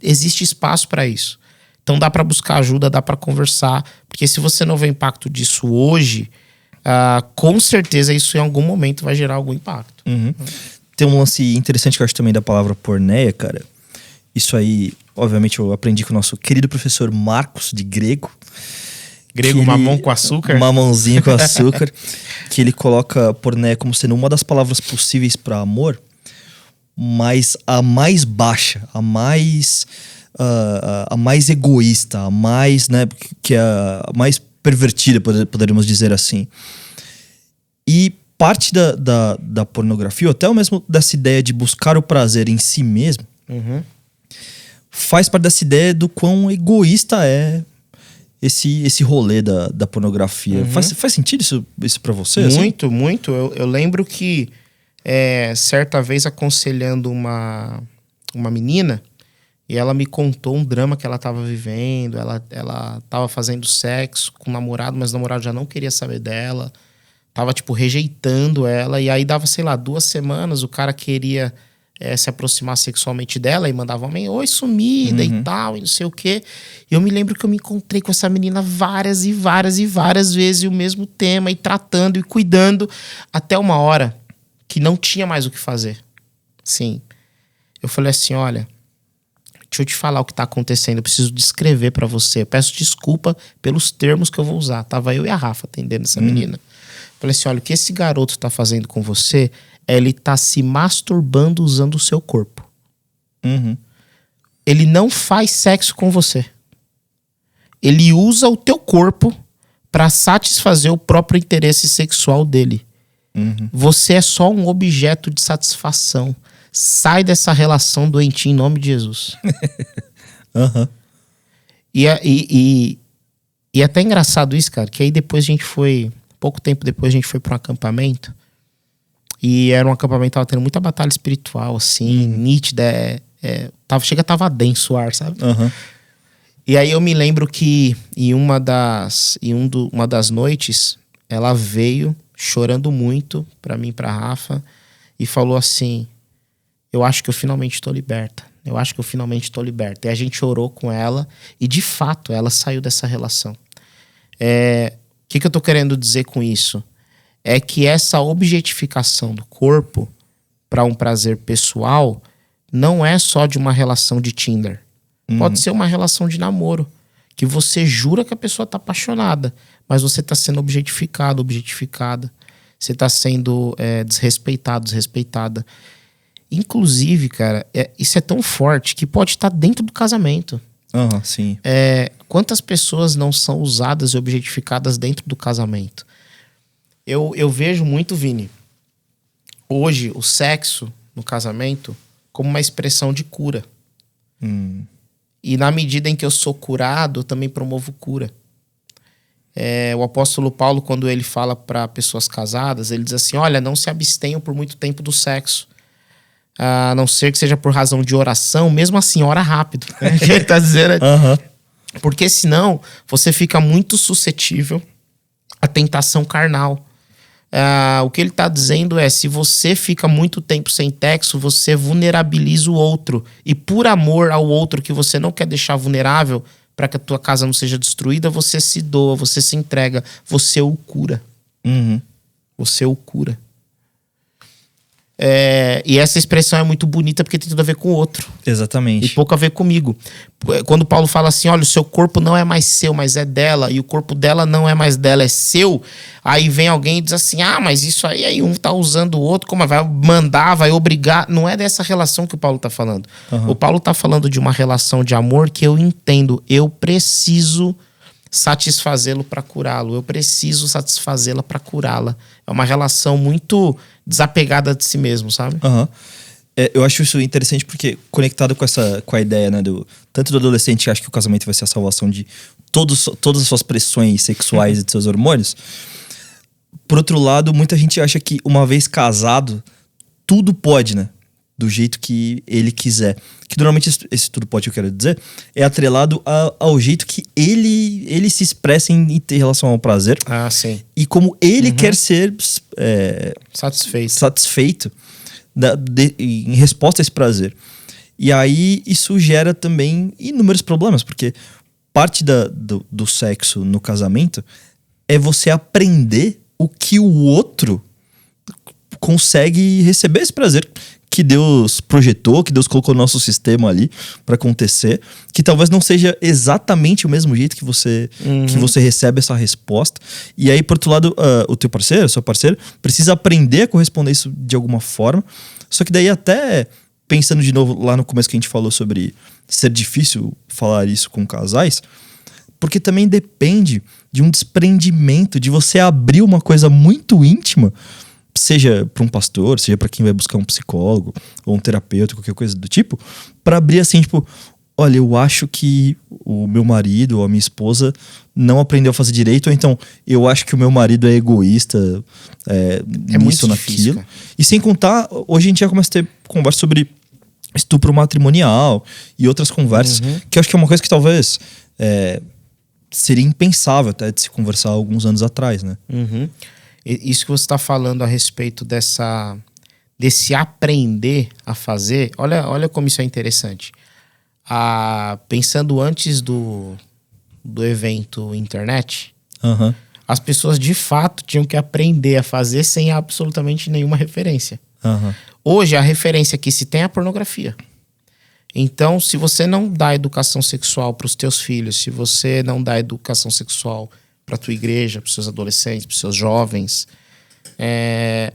Existe espaço para isso. Então dá para buscar ajuda, dá para conversar, porque se você não vê impacto disso hoje, com certeza isso em algum momento vai gerar algum impacto. Tem um lance interessante que eu acho também da palavra porneia, cara. Isso aí, obviamente, eu aprendi com o nosso querido professor Marcos, de grego. Mamão com açúcar? Mamãozinho com açúcar. Que ele coloca porneia como sendo uma das palavras possíveis para amor, mas a mais baixa, a mais egoísta, a mais, né, que é a mais pervertida, poderíamos dizer assim. E parte da pornografia, ou até mesmo dessa ideia de buscar o prazer em si mesmo, faz parte dessa ideia do quão egoísta é esse rolê da pornografia. Faz sentido isso pra você? Muito, assim? Muito. Eu lembro que certa vez aconselhando uma menina, e ela me contou um drama que ela tava vivendo. Ela tava fazendo sexo com o namorado, mas o namorado já não queria saber dela. Tava, tipo, rejeitando ela. E aí dava, sei lá, 2 semanas, o cara queria se aproximar sexualmente dela e mandava uma oi, sumida e tal, e não sei o quê. E eu me lembro que eu me encontrei com essa menina várias e várias e várias vezes, e o mesmo tema, e tratando e cuidando, até uma hora que não tinha mais o que fazer. Sim. Eu falei assim, olha, deixa eu te falar o que tá acontecendo, eu preciso descrever pra você, eu peço desculpa pelos termos que eu vou usar. Tava eu e a Rafa atendendo essa menina. Falei assim, olha, o que esse garoto tá fazendo com você, ele tá se masturbando usando o seu corpo. Ele não faz sexo com você. Ele usa o teu corpo pra satisfazer o próprio interesse sexual dele. Você é só um objeto de satisfação. Sai dessa relação doentia em nome de Jesus. E é até engraçado isso, cara, que aí depois a gente foi... Pouco tempo depois a gente foi para um acampamento. E era um acampamento que tava tendo muita batalha espiritual, assim, nítida. Tava denso o ar, sabe? E aí eu me lembro que em uma das noites, ela veio chorando muito pra mim e pra Rafa e falou assim, eu acho que eu finalmente tô liberta. Eu acho que eu finalmente tô liberta. E a gente orou com ela e de fato ela saiu dessa relação. O que eu tô querendo dizer com isso? É que essa objetificação do corpo para um prazer pessoal não é só de uma relação de Tinder. Pode ser uma relação de namoro, que você jura que a pessoa tá apaixonada, mas você tá sendo objetificado, objetificada. Você tá sendo desrespeitado, desrespeitada. Inclusive, cara, isso é tão forte que pode estar dentro do casamento. Sim. Quantas pessoas não são usadas e objetificadas dentro do casamento? Eu vejo muito, Vini, hoje o sexo no casamento como uma expressão de cura. E na medida em que eu sou curado, eu também promovo cura. O apóstolo Paulo, quando ele fala para pessoas casadas, ele diz assim, olha, não se abstenham por muito tempo do sexo. A não ser que seja por razão de oração, mesmo assim, ora rápido. Ele tá dizendo. Porque senão você fica muito suscetível à tentação carnal. O que ele tá dizendo é, se você fica muito tempo sem sexo, você vulnerabiliza o outro. E por amor ao outro que você não quer deixar vulnerável, para que a tua casa não seja destruída, você se doa, você se entrega, você o cura. Você o cura. E essa expressão é muito bonita porque tem tudo a ver com o outro. Exatamente. E pouco a ver comigo. Quando Paulo fala assim, olha, o seu corpo não é mais seu, mas é dela, e o corpo dela não é mais dela, é seu. Aí vem alguém e diz assim, mas isso aí um tá usando o outro, como vai mandar, vai obrigar. Não é dessa relação que o Paulo tá falando. O Paulo tá falando de uma relação de amor que eu entendo. Eu preciso satisfazê-lo para curá-lo. Eu preciso satisfazê-la para curá-la. É uma relação muito desapegada de si mesmo, sabe? Eu acho isso interessante porque conectado com a ideia, né, tanto do adolescente que acha que o casamento vai ser a salvação de todas as suas pressões sexuais e de seus hormônios. Por outro lado, muita gente acha que uma vez casado, tudo pode, né? Do jeito que ele quiser. Que normalmente esse tudo pode, eu quero dizer, é atrelado ao jeito que ele se expressa em relação ao prazer. Sim. E como ele quer ser satisfeito em resposta a esse prazer. E aí isso gera também inúmeros problemas, porque parte do sexo no casamento é você aprender o que o outro consegue receber esse prazer que Deus projetou, que Deus colocou no nosso sistema ali para acontecer, que talvez não seja exatamente o mesmo jeito que você recebe essa resposta. E aí, por outro lado, o teu parceiro, a sua parceira, precisa aprender a corresponder isso de alguma forma. Só que daí até, pensando de novo lá no começo que a gente falou sobre ser difícil falar isso com casais, porque também depende de um desprendimento, de você abrir uma coisa muito íntima, seja para um pastor, seja para quem vai buscar um psicólogo ou um terapeuta, qualquer coisa do tipo, para abrir assim, tipo, olha, eu acho que o meu marido ou a minha esposa não aprendeu a fazer direito, ou então eu acho que o meu marido é egoísta nisso, naquilo. Cara. E sem contar, hoje a gente já começa a ter conversa sobre estupro matrimonial e outras conversas, que eu acho que é uma coisa que talvez seria impensável até de se conversar alguns anos atrás, né? Isso que você está falando a respeito desse aprender a fazer, olha como isso é interessante. Pensando antes do evento internet, as pessoas de fato tinham que aprender a fazer sem absolutamente nenhuma referência. Hoje a referência que se tem é a pornografia. Então, se você não dá educação sexual para os teus filhos, se você não dá educação sexual para a tua igreja, para os seus adolescentes, para os seus jovens,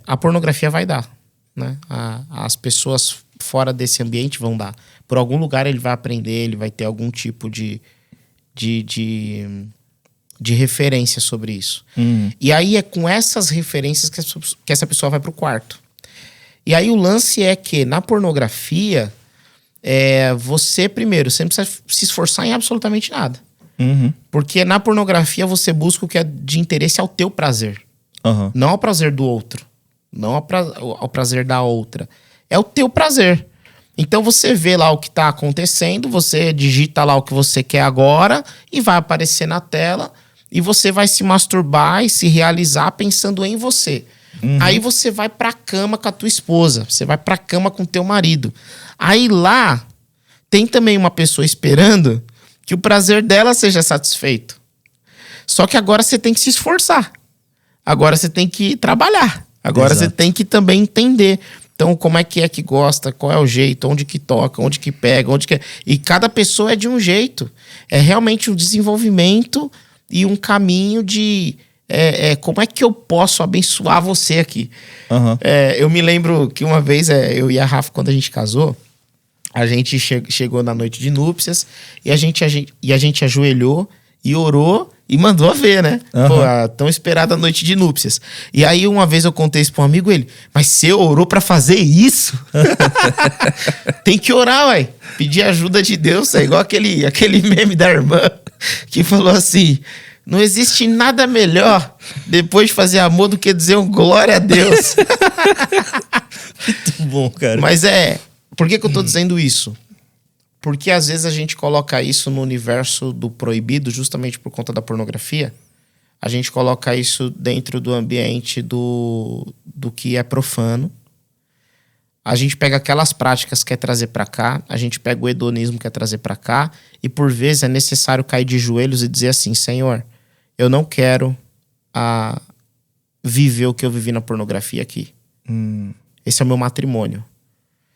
a pornografia vai dar, né? As pessoas fora desse ambiente vão dar. Por algum lugar ele vai aprender, ele vai ter algum tipo de referência sobre isso. E aí é com essas referências que essa pessoa vai pro quarto. E aí o lance é que na pornografia, você primeiro, você não precisa se esforçar em absolutamente nada. Porque na pornografia você busca o que é de interesse ao teu prazer. Não ao prazer do outro. Não ao prazer da outra. É o teu prazer. Então você vê lá o que está acontecendo, você digita lá o que você quer agora e vai aparecer na tela e você vai se masturbar e se realizar pensando em você. Aí você vai pra cama com a tua esposa, você vai pra cama com o teu marido. Aí lá tem também uma pessoa esperando que o prazer dela seja satisfeito. Só que agora você tem que se esforçar. Agora você tem que trabalhar. Agora você tem que também entender. Então, como é que gosta, qual é o jeito, onde que toca, onde que pega, onde que... E cada pessoa é de um jeito. É realmente um desenvolvimento e um caminho de... como é que eu posso abençoar você aqui? Eu me lembro que uma vez, eu e a Rafa, quando a gente casou, a gente chegou na noite de núpcias e a gente ajoelhou e orou e mandou a ver, né? Pô, a tão esperada noite de núpcias. E aí uma vez eu contei isso pra um amigo, ele, mas você orou pra fazer isso? Tem que orar, ué. Pedir ajuda de Deus, é igual aquele meme da irmã que falou assim: não existe nada melhor depois de fazer amor do que dizer um glória a Deus. Muito bom, cara. Mas por que eu tô dizendo isso? Porque às vezes a gente coloca isso no universo do proibido justamente por conta da pornografia. A gente coloca isso dentro do ambiente do que é profano. A gente pega aquelas práticas que quer trazer pra cá, a gente pega o hedonismo que quer trazer pra cá, e por vezes é necessário cair de joelhos e dizer assim: Senhor, eu não quero viver o que eu vivi na pornografia aqui. Esse é o meu matrimônio.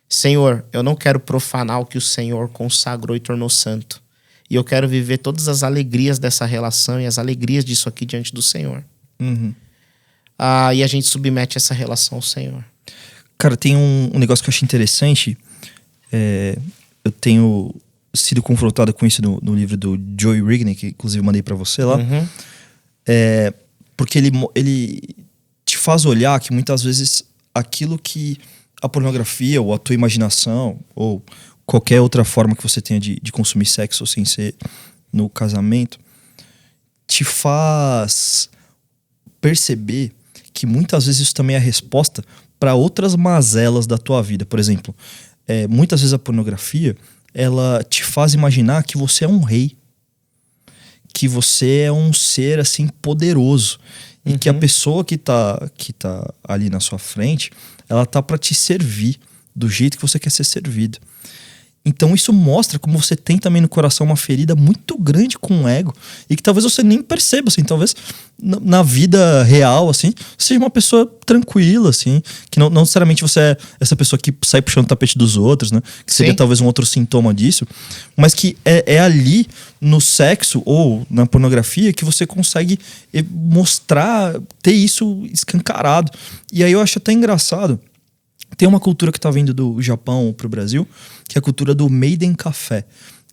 Senhor, eu não quero profanar o que o Senhor consagrou e tornou santo. E eu quero viver todas as alegrias dessa relação e as alegrias disso aqui diante do Senhor. E a gente submete essa relação ao Senhor. Cara, tem um negócio que eu achei interessante. Eu tenho sido confrontado com isso no livro do Joey Rigney, que inclusive eu mandei pra você lá. Porque ele te faz olhar que muitas vezes aquilo que a pornografia ou a tua imaginação ou qualquer outra forma que você tenha de consumir sexo sem ser no casamento te faz perceber que muitas vezes isso também é a resposta para outras mazelas da tua vida. Por exemplo, muitas vezes a pornografia ela te faz imaginar que você é um rei, que você é um ser assim poderoso e que a pessoa que tá ali na sua frente, ela tá para te servir do jeito que você quer ser servido. Então isso mostra como você tem também no coração uma ferida muito grande com o ego e que talvez você nem perceba, assim, talvez na vida real, assim, você seja uma pessoa tranquila, assim, que não necessariamente você é essa pessoa que sai puxando o tapete dos outros, né? Que seria talvez um outro sintoma disso, mas que é ali no sexo ou na pornografia que você consegue mostrar, ter isso escancarado. E aí eu acho até engraçado. Tem uma cultura que tá vindo do Japão pro Brasil, que é a cultura do Maiden Café,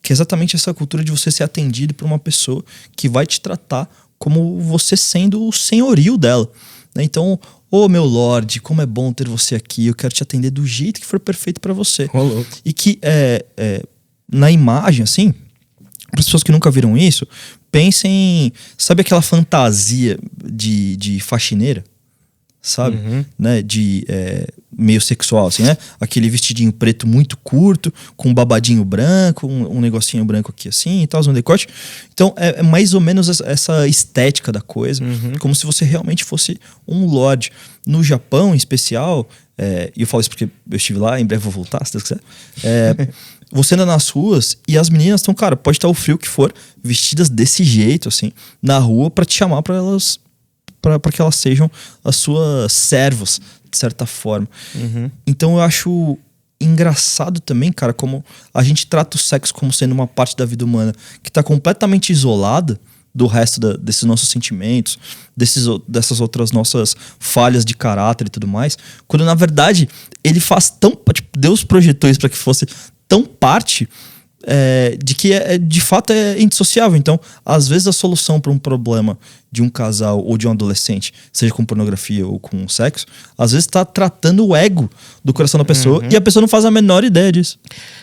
que é exatamente essa cultura de você ser atendido por uma pessoa que vai te tratar como você sendo o senhorio dela, né? Então, meu Lorde, como é bom ter você aqui, eu quero te atender do jeito que for perfeito para você. E que na imagem, assim, para as pessoas que nunca viram isso, pensem, sabe aquela fantasia de faxineira? Sabe? Né? Meio sexual, assim, né? Aquele vestidinho preto muito curto, com um babadinho branco, um negocinho branco aqui assim e tal, um decote. Então, é mais ou menos essa estética da coisa, como se você realmente fosse um lorde. No Japão, em especial, e eu falo isso porque eu estive lá, em breve vou voltar, se Deus quiser. Você anda nas ruas e as meninas estão, cara, pode estar o frio que for, vestidas desse jeito, assim, na rua, pra te chamar pra elas... para que elas sejam as suas servos, de certa forma. Então eu acho engraçado também, cara, como a gente trata o sexo como sendo uma parte da vida humana que tá completamente isolada do resto desses nossos sentimentos, dessas outras nossas falhas de caráter e tudo mais, quando na verdade ele faz tão... Tipo, Deus projetou isso para que fosse tão parte... de que de fato é indissociável. Então, às vezes a solução para um problema de um casal ou de um adolescente, seja com pornografia ou com sexo, às vezes está tratando o ego do coração da pessoa e a pessoa não faz a menor ideia disso.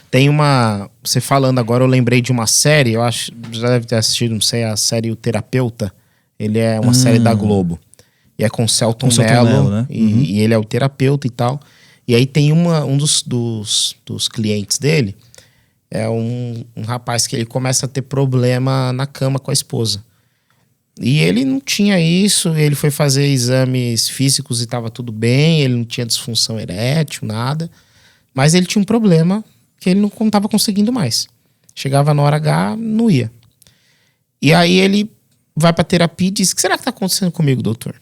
Tem uma... Você falando agora, eu lembrei de uma série, eu acho, já deve ter assistido, não sei, a série O Terapeuta. Ele é uma série da Globo. E é com Selton Mello, né? E ele é o terapeuta e tal. E aí tem um dos clientes dele, é um rapaz que ele começa a ter problema na cama com a esposa. E ele não tinha isso, ele foi fazer exames físicos e estava tudo bem, ele não tinha disfunção erétil, nada. Mas ele tinha um problema que ele não estava conseguindo mais. Chegava na hora H, não ia. E aí ele vai para terapia e diz: o que será que está acontecendo comigo, doutor?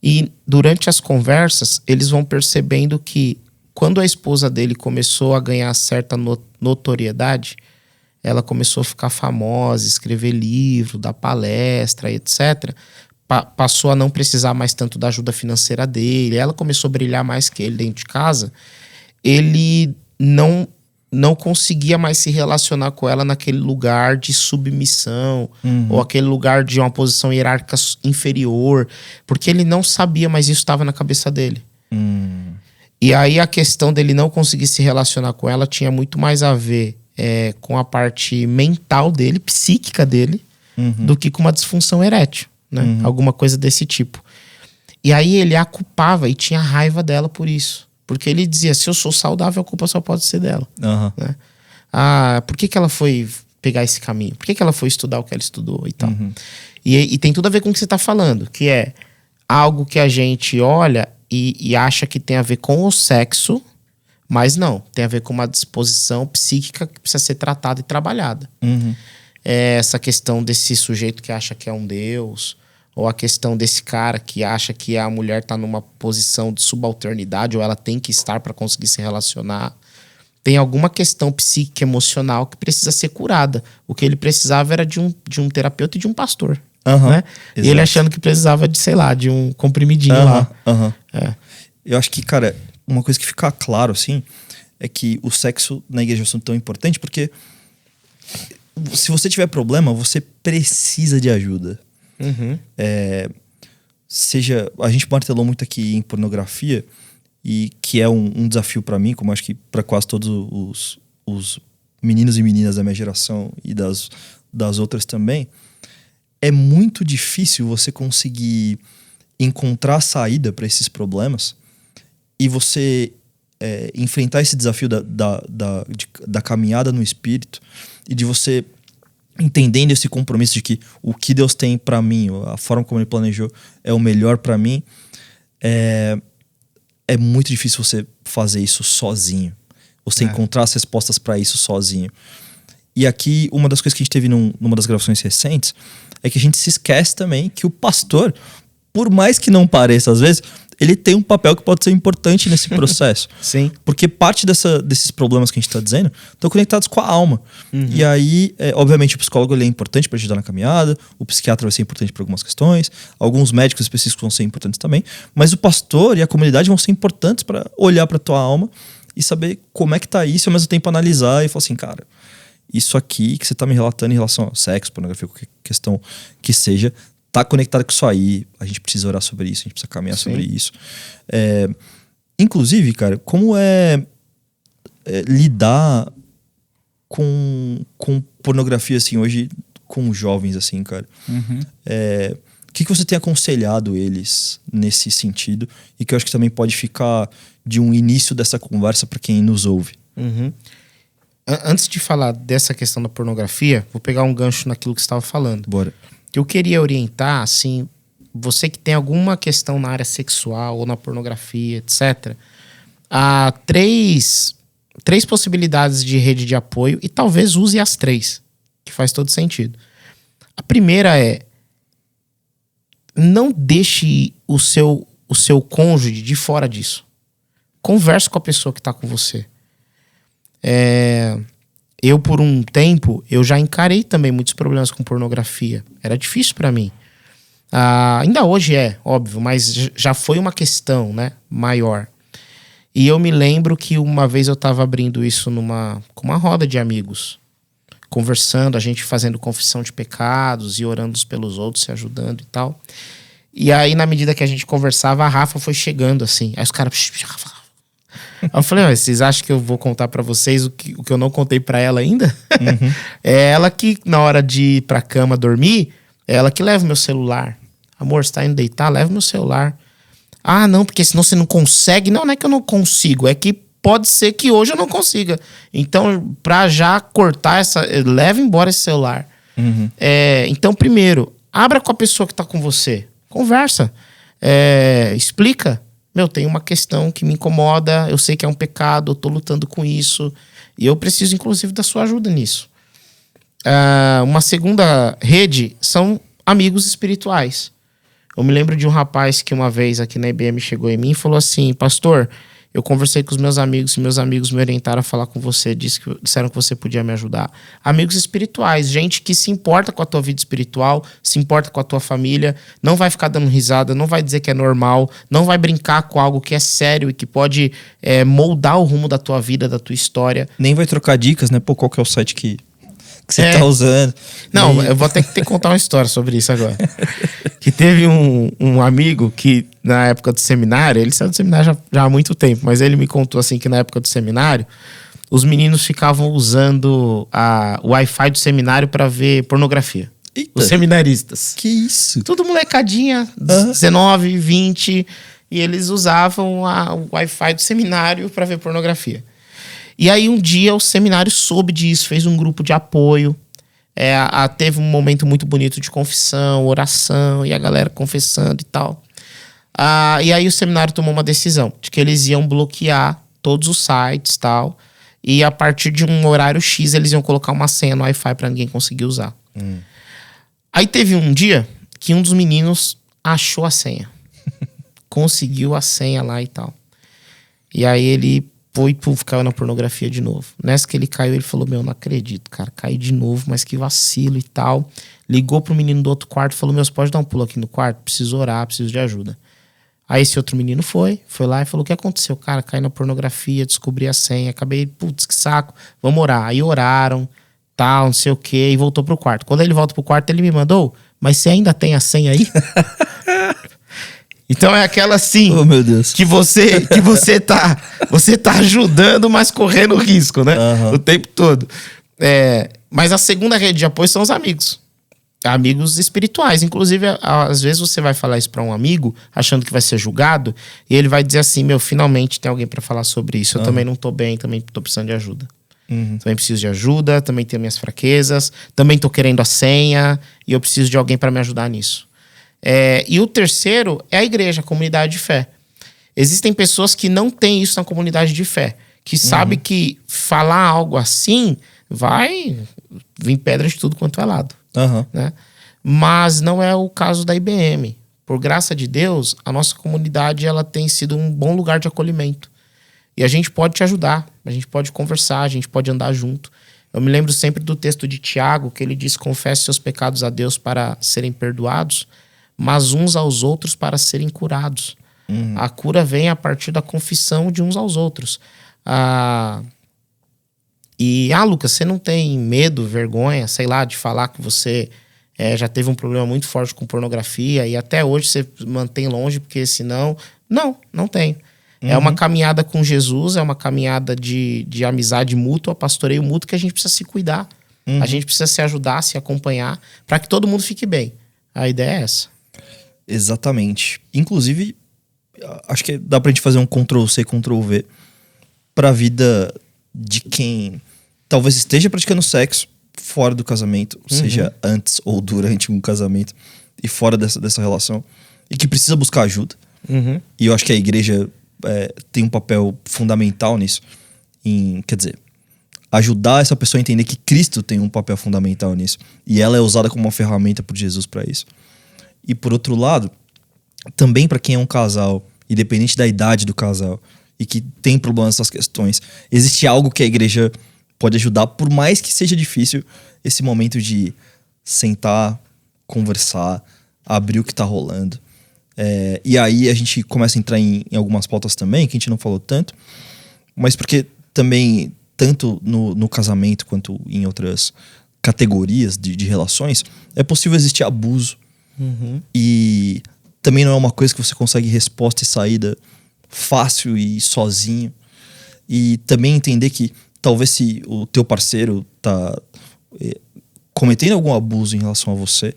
E durante as conversas, eles vão percebendo que quando a esposa dele começou a ganhar certa notoriedade, ela começou a ficar famosa, escrever livro, dar palestra, etc. Passou a não precisar mais tanto da ajuda financeira dele. Ela começou a brilhar mais que ele dentro de casa. Ele não conseguia mais se relacionar com ela naquele lugar de submissão, ou aquele lugar de uma posição hierárquica inferior, porque ele não sabia, mas isso estava na cabeça dele. E aí a questão dele não conseguir se relacionar com ela tinha muito mais a ver com a parte mental dele, psíquica dele, do que com uma disfunção erétil, né? Alguma coisa desse tipo. E aí ele a culpava e tinha raiva dela por isso. Porque ele dizia: se eu sou saudável, a culpa só pode ser dela. Né? Por que ela foi pegar esse caminho? Por que ela foi estudar o que ela estudou e tal? E tem tudo a ver com o que você está falando, que é algo que a gente olha e acha que tem a ver com o sexo, mas não. Tem a ver com uma disposição psíquica que precisa ser tratada e trabalhada. Essa questão desse sujeito que acha que é um deus, ou a questão desse cara que acha que a mulher está numa posição de subalternidade, ou ela tem que estar para conseguir se relacionar. Tem alguma questão psíquica, emocional que precisa ser curada. O que ele precisava era de um terapeuta e de um pastor. Né? E ele achando que precisava de, sei lá, de um comprimidinho lá. Eu acho que, cara, uma coisa que fica claro, assim, é que o sexo na igreja é tão importante porque se você tiver problema, você precisa de ajuda. A gente martelou muito aqui em pornografia, e que é um desafio para mim, como acho que para quase todos os meninos e meninas da minha geração e das outras também. É muito difícil você conseguir encontrar saída para esses problemas e você enfrentar esse desafio da caminhada no espírito e de você entendendo esse compromisso de que o que Deus tem para mim, a forma como Ele planejou é o melhor para mim. É muito difícil você fazer isso sozinho. Você encontrar as respostas para isso sozinho. E aqui, uma das coisas que a gente teve numa das gravações recentes é que a gente se esquece também que o pastor, por mais que não pareça às vezes, ele tem um papel que pode ser importante nesse processo. Sim. Porque parte desses problemas que a gente está dizendo estão conectados com a alma. E aí, obviamente, o psicólogo ele é importante para ajudar na caminhada, o psiquiatra vai ser importante para algumas questões, alguns médicos específicos vão ser importantes também, mas o pastor e a comunidade vão ser importantes para olhar para tua alma e saber como é que tá isso e ao mesmo tempo analisar e falar assim, cara, isso aqui que você tá me relatando em relação ao sexo, pornografia, qualquer questão que seja, tá conectado com isso aí, a gente precisa orar sobre isso, a gente precisa caminhar sobre isso. Inclusive, cara, como lidar com pornografia, assim, hoje, com jovens, assim, cara. O que você tem aconselhado eles nesse sentido? E que eu acho que também pode ficar de um início dessa conversa para quem nos ouve. Antes de falar dessa questão da pornografia, vou pegar um gancho naquilo que você estava falando. Bora. Que eu queria orientar, assim, você que tem alguma questão na área sexual ou na pornografia, etc. Há três possibilidades de rede de apoio e talvez use as três, que faz todo sentido. A primeira é: não deixe o seu cônjuge de fora disso. Converse com a pessoa que está com você. Eu, por um tempo, eu já encarei também muitos problemas com pornografia. Era difícil para mim. Ainda hoje é, óbvio, mas já foi uma questão, né, maior. E eu me lembro que uma vez eu estava abrindo isso com uma roda de amigos, conversando, a gente fazendo confissão de pecados e orando uns pelos outros, se ajudando e tal. E aí, na medida que a gente conversava, a Rafa foi chegando, assim. Aí os caras... Aí eu falei, mas vocês acham que eu vou contar pra vocês o que eu não contei pra ela ainda? É ela que, na hora de ir pra cama dormir, é ela que leva o meu celular. Amor, você tá indo deitar? Leva o meu celular. Ah, não, porque senão você não consegue. Não é que eu não consigo, é que pode ser que hoje eu não consiga. Então, pra já cortar leva embora esse celular. Então, primeiro, abra com a pessoa que tá com você. Conversa. Explica. Tem uma questão que me incomoda, eu sei que é um pecado, eu tô lutando com isso, e eu preciso, inclusive, da sua ajuda nisso. Uma segunda rede são amigos espirituais. Eu me lembro de um rapaz que uma vez aqui na IBM chegou em mim e falou assim: pastor, eu conversei com os meus amigos me orientaram a falar com você, disseram que você podia me ajudar. Amigos espirituais, gente que se importa com a tua vida espiritual, se importa com a tua família, não vai ficar dando risada, não vai dizer que é normal, não vai brincar com algo que é sério e que pode moldar o rumo da tua vida, da tua história. Nem vai trocar dicas, né? Pô, qual que é o site que você tá usando? Não, eu vou ter que contar uma história sobre isso agora. Que teve um amigo que, na época do seminário, ele saiu do seminário já há muito tempo, mas ele me contou assim que na época do seminário, os meninos ficavam usando o Wi-Fi do seminário para ver pornografia. Eita. Os seminaristas. Que isso? Tudo molecadinha, 19, 20, e eles usavam o Wi-Fi do seminário para ver pornografia. E aí um dia o seminário soube disso, fez um grupo de apoio. Teve um momento muito bonito de confissão, oração, e a galera confessando e tal. E aí o seminário tomou uma decisão de que eles iam bloquear todos os sites e tal. E a partir de um horário X eles iam colocar uma senha no Wi-Fi para ninguém conseguir usar. Aí teve um dia que um dos meninos achou a senha. Conseguiu a senha lá e tal. E aí ele caiu na pornografia de novo. Nessa que ele caiu, ele falou: não acredito, cara, caí de novo, mas que vacilo e tal. Ligou pro menino do outro quarto, falou: você pode dar um pulo aqui no quarto? Preciso orar, preciso de ajuda. Aí esse outro menino foi lá e falou: o que aconteceu? Cara, caí na pornografia, descobri a senha, acabei, putz, que saco, vamos orar. Aí oraram, tal, não sei o que, e voltou pro quarto. Quando ele volta pro quarto, ele me mandou: mas você ainda tem a senha aí? Então é aquela assim, oh, meu Deus, que você tá ajudando, mas correndo risco, né? O tempo todo. Mas a segunda rede de apoio são os amigos. Amigos espirituais. Inclusive, às vezes você vai falar isso pra um amigo, achando que vai ser julgado, e ele vai dizer assim: finalmente tem alguém pra falar sobre isso. Eu também não tô bem, também tô precisando de ajuda. Também preciso de ajuda, também tenho minhas fraquezas, também tô querendo a senha, e eu preciso de alguém pra me ajudar nisso. E o terceiro é a igreja, a comunidade de fé. Existem pessoas que não têm isso na comunidade de fé, que sabem que falar algo assim vai vir pedra de tudo quanto é lado. Né? Mas não é o caso da IBM. Por graça de Deus, a nossa comunidade ela tem sido um bom lugar de acolhimento. E a gente pode te ajudar, a gente pode conversar, a gente pode andar junto. Eu me lembro sempre do texto de Tiago, que ele diz: confesse seus pecados a Deus para serem perdoados, mas uns aos outros para serem curados. A cura vem a partir da confissão de uns aos outros. Lucas, você não tem medo, vergonha, sei lá, de falar que você já teve um problema muito forte com pornografia e até hoje você mantém longe porque senão... Não tenho. É uma caminhada com Jesus, é uma caminhada de amizade mútua, pastoreio mútuo, que a gente precisa se cuidar. A gente precisa se ajudar, se acompanhar, para que todo mundo fique bem. A ideia é essa. Exatamente. Inclusive, acho que dá pra gente fazer um Ctrl-C, Ctrl-V pra vida de quem talvez esteja praticando sexo fora do casamento, seja antes ou durante um casamento e fora dessa relação, e que precisa buscar ajuda. E eu acho que a igreja tem um papel fundamental nisso. Quer dizer, ajudar essa pessoa a entender que Cristo tem um papel fundamental nisso. E ela é usada como uma ferramenta por Jesus para isso. E por outro lado, também para quem é um casal, independente da idade do casal, e que tem problemas nessas questões, existe algo que a igreja pode ajudar, por mais que seja difícil, esse momento de sentar, conversar, abrir o que tá rolando. E aí a gente começa a entrar em algumas pautas também, que a gente não falou tanto, mas porque também, tanto no casamento quanto em outras categorias de relações, é possível existir abuso. E também não é uma coisa que você consegue resposta e saída fácil e sozinho. E também entender que talvez se o teu parceiro tá cometendo algum abuso em relação a você,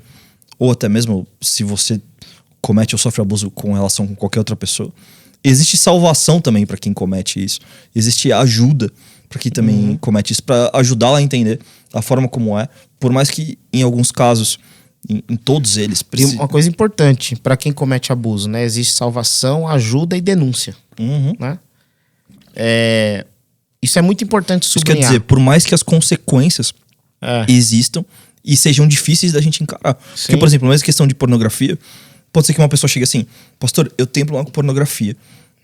ou até mesmo se você comete ou sofre abuso com relação com qualquer outra pessoa, existe salvação também para quem comete isso. Existe ajuda para quem também comete isso, para ajudá-la a entender a forma como é, por mais que em alguns casos, em todos eles... E uma coisa importante para quem comete abuso, né? Existe salvação, ajuda e denúncia. Né? Isso é muito importante sublinhar. Isso quer dizer, por mais que as consequências existam e sejam difíceis da gente encarar. Sim. Porque, por exemplo, mesmo questão de pornografia, pode ser que uma pessoa chegue assim, pastor, eu tenho problema com pornografia,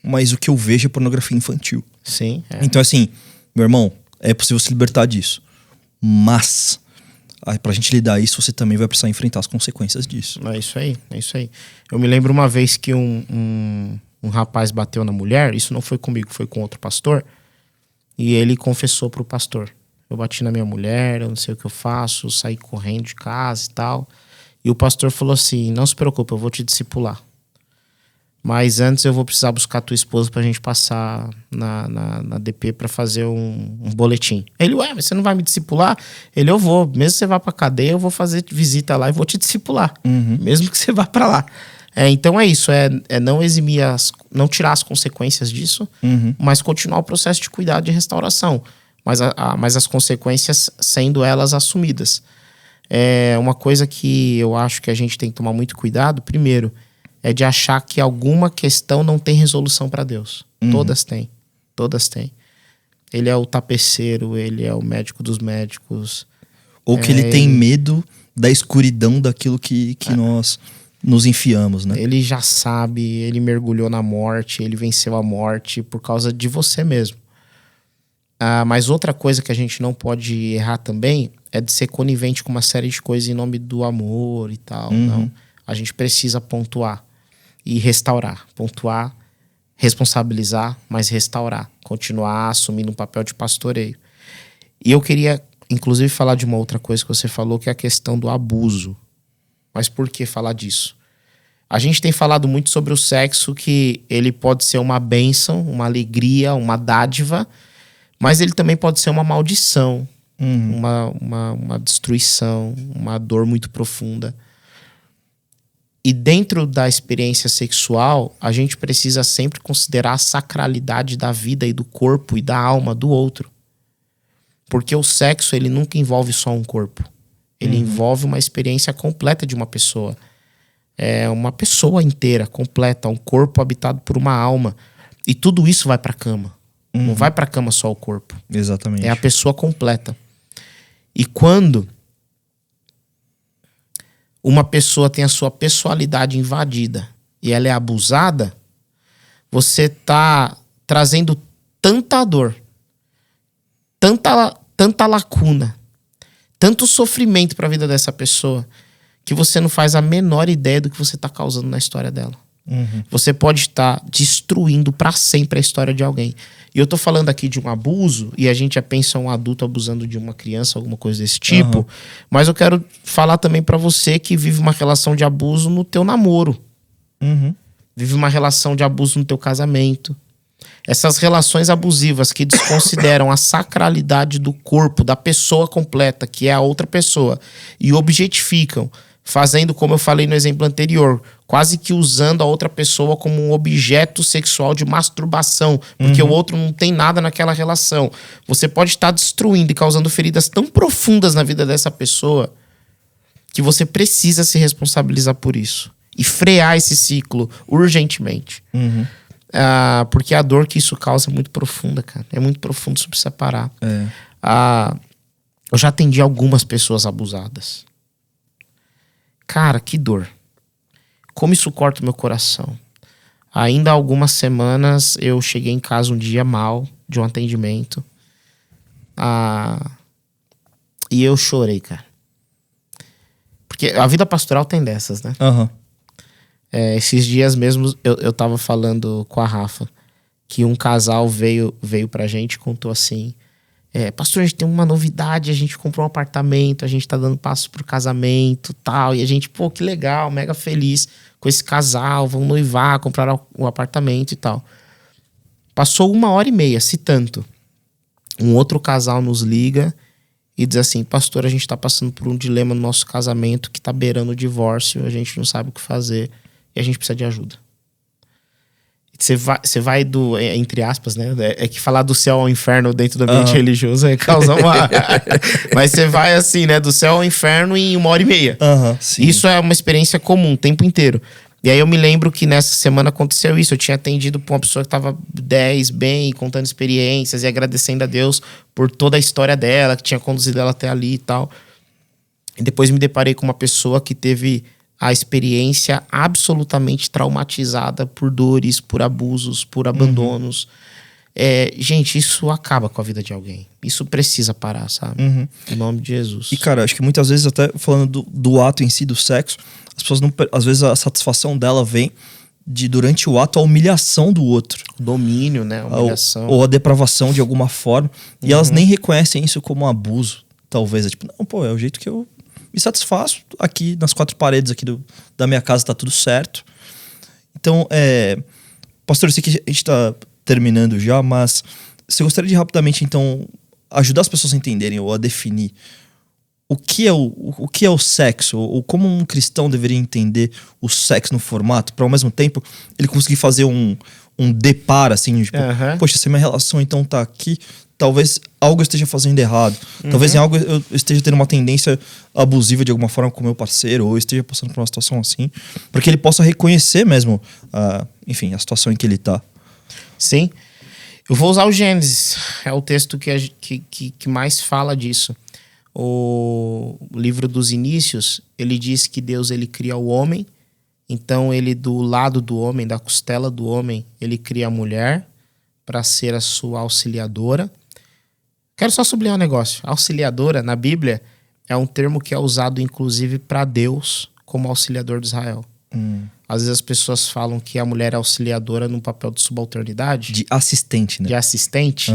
mas o que eu vejo é pornografia infantil. Sim. Então, assim, meu irmão, é possível se libertar disso. Mas, pra gente lidar isso, você também vai precisar enfrentar as consequências disso. É isso aí. Eu me lembro uma vez que um rapaz bateu na mulher, isso não foi comigo, foi com outro pastor, e ele confessou pro pastor. Eu bati na minha mulher, eu não sei o que eu faço, eu saí correndo de casa e tal. E o pastor falou assim, não se preocupe, eu vou te discipular. Mas antes eu vou precisar buscar tua esposa pra gente passar na DP pra fazer um boletim. Ele, mas você não vai me discipular? Ele, eu vou. Mesmo que você vá pra cadeia, eu vou fazer visita lá e vou te discipular. Mesmo que você vá pra lá. Então é isso, não eximir, não tirar as consequências disso, mas continuar o processo de cuidado de restauração. Mas as consequências sendo elas assumidas. Uma coisa que eu acho que a gente tem que tomar muito cuidado, primeiro, é de achar que alguma questão não tem resolução para Deus. Todas têm. Ele é o tapeceiro, ele é o médico dos médicos. Ou que ele tem medo da escuridão daquilo que nós nos enfiamos, né? Ele já sabe, ele mergulhou na morte, ele venceu a morte por causa de você mesmo. Mas outra coisa que a gente não pode errar também é de ser conivente com uma série de coisas em nome do amor e tal. Não. A gente precisa pontuar e restaurar. Pontuar, responsabilizar, mas restaurar. Continuar assumindo um papel de pastoreio. E eu queria, inclusive, falar de uma outra coisa que você falou, que é a questão do abuso. Mas por que falar disso? A gente tem falado muito sobre o sexo, que ele pode ser uma bênção, uma alegria, uma dádiva, mas ele também pode ser uma maldição, uma destruição, uma dor muito profunda. E dentro da experiência sexual, a gente precisa sempre considerar a sacralidade da vida e do corpo e da alma do outro. Porque o sexo, ele nunca envolve só um corpo. Ele envolve uma experiência completa de uma pessoa. É uma pessoa inteira, completa, um corpo habitado por uma alma. E tudo isso vai pra cama. Não vai pra cama só o corpo. Exatamente. É a pessoa completa. E quando uma pessoa tem a sua pessoalidade invadida e ela é abusada, você tá trazendo tanta dor, tanta lacuna, tanto sofrimento para a vida dessa pessoa, que você não faz a menor ideia do que você tá causando na história dela. Você pode estar destruindo para sempre a história de alguém. E eu tô falando aqui de um abuso, e a gente já pensa um adulto abusando de uma criança, alguma coisa desse tipo, mas eu quero falar também para você que vive uma relação de abuso no teu namoro. Vive uma relação de abuso no teu casamento. Essas relações abusivas que desconsideram a sacralidade do corpo, da pessoa completa, que é a outra pessoa, e objetificam, fazendo, como eu falei no exemplo anterior, quase que usando a outra pessoa como um objeto sexual de masturbação, porque o outro não tem nada naquela relação. Você pode estar destruindo e causando feridas tão profundas na vida dessa pessoa que você precisa se responsabilizar por isso e frear esse ciclo urgentemente. Porque a dor que isso causa é muito profunda, cara. É muito profundo, isso precisa parar. Eu já atendi algumas pessoas abusadas. Cara, que dor. Como isso corta o meu coração. Ainda há algumas semanas eu cheguei em casa um dia mal de um atendimento. E eu chorei, cara. Porque a vida pastoral tem dessas, né? Esses dias mesmo eu tava falando com a Rafa que um casal veio pra gente e contou assim: pastor, a gente tem uma novidade, a gente comprou um apartamento, a gente tá dando passo pro casamento, tal, e a gente, pô, que legal, mega feliz com esse casal, vão noivar, comprar o apartamento e tal. Passou 1h30, se tanto. Um outro casal nos liga e diz assim: pastor, a gente tá passando por um dilema no nosso casamento que tá beirando o divórcio, a gente não sabe o que fazer e a gente precisa de ajuda. Você vai do, entre aspas, né? É que falar do céu ao inferno dentro do ambiente religioso causa uma... Mas você vai assim, né? Do céu ao inferno em 1h30. Isso é uma experiência comum, o tempo inteiro. E aí eu me lembro que nessa semana aconteceu isso. Eu tinha atendido pra uma pessoa que tava 10, bem, contando experiências e agradecendo a Deus por toda a história dela, que tinha conduzido ela até ali e tal. E depois me deparei com uma pessoa que teve a experiência absolutamente traumatizada por dores, por abusos, por abandonos. Gente, isso acaba com a vida de alguém. Isso precisa parar, sabe? Em nome de Jesus. E, cara, acho que muitas vezes, até falando do ato em si, do sexo, as pessoas não... Às vezes a satisfação dela vem de, durante o ato, a humilhação do outro. O domínio, né? A humilhação. Ou a depravação de alguma forma. E elas nem reconhecem isso como um abuso, talvez. É tipo, não, pô, é o jeito que eu me satisfaço aqui nas 4 paredes aqui da minha casa, tá tudo certo. Então, pastor, eu sei que a gente tá terminando já, mas você gostaria de rapidamente, então, ajudar as pessoas a entenderem ou a definir o que é o sexo, ou como um cristão deveria entender o sexo no formato, para ao mesmo tempo ele conseguir fazer um deparo, assim, tipo, poxa, se a minha relação então tá aqui, talvez algo eu esteja fazendo errado. Talvez em algo eu esteja tendo uma tendência abusiva de alguma forma com o meu parceiro, ou esteja passando por uma situação assim, para que ele possa reconhecer mesmo, enfim, a situação em que ele tá. Sim. Eu vou usar o Gênesis. É o texto que mais fala disso. O livro dos Inícios, ele diz que Deus ele cria o homem. Então ele, do lado do homem, da costela do homem, ele cria a mulher para ser a sua auxiliadora. Quero só sublinhar um negócio. Auxiliadora, na Bíblia, é um termo que é usado inclusive para Deus como auxiliador de Israel. Às vezes as pessoas falam que a mulher é auxiliadora num papel de subalternidade. De assistente, né? De assistente.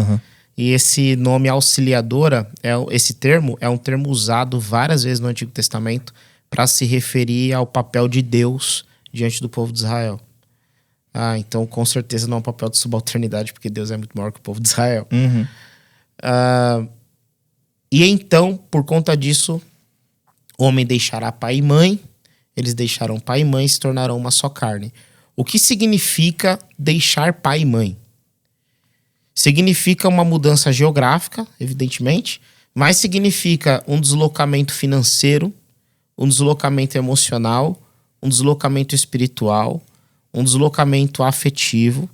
E esse nome auxiliadora, esse termo, é um termo usado várias vezes no Antigo Testamento para se referir ao papel de Deus diante do povo de Israel. Então com certeza não é um papel de subalternidade, porque Deus é muito maior que o povo de Israel. E então, por conta disso, o homem deixará pai e mãe, eles deixarão pai e mãe e se tornarão uma só carne. O que significa deixar pai e mãe? Significa uma mudança geográfica, evidentemente, mas significa um deslocamento financeiro, um deslocamento emocional, um deslocamento espiritual, um deslocamento afetivo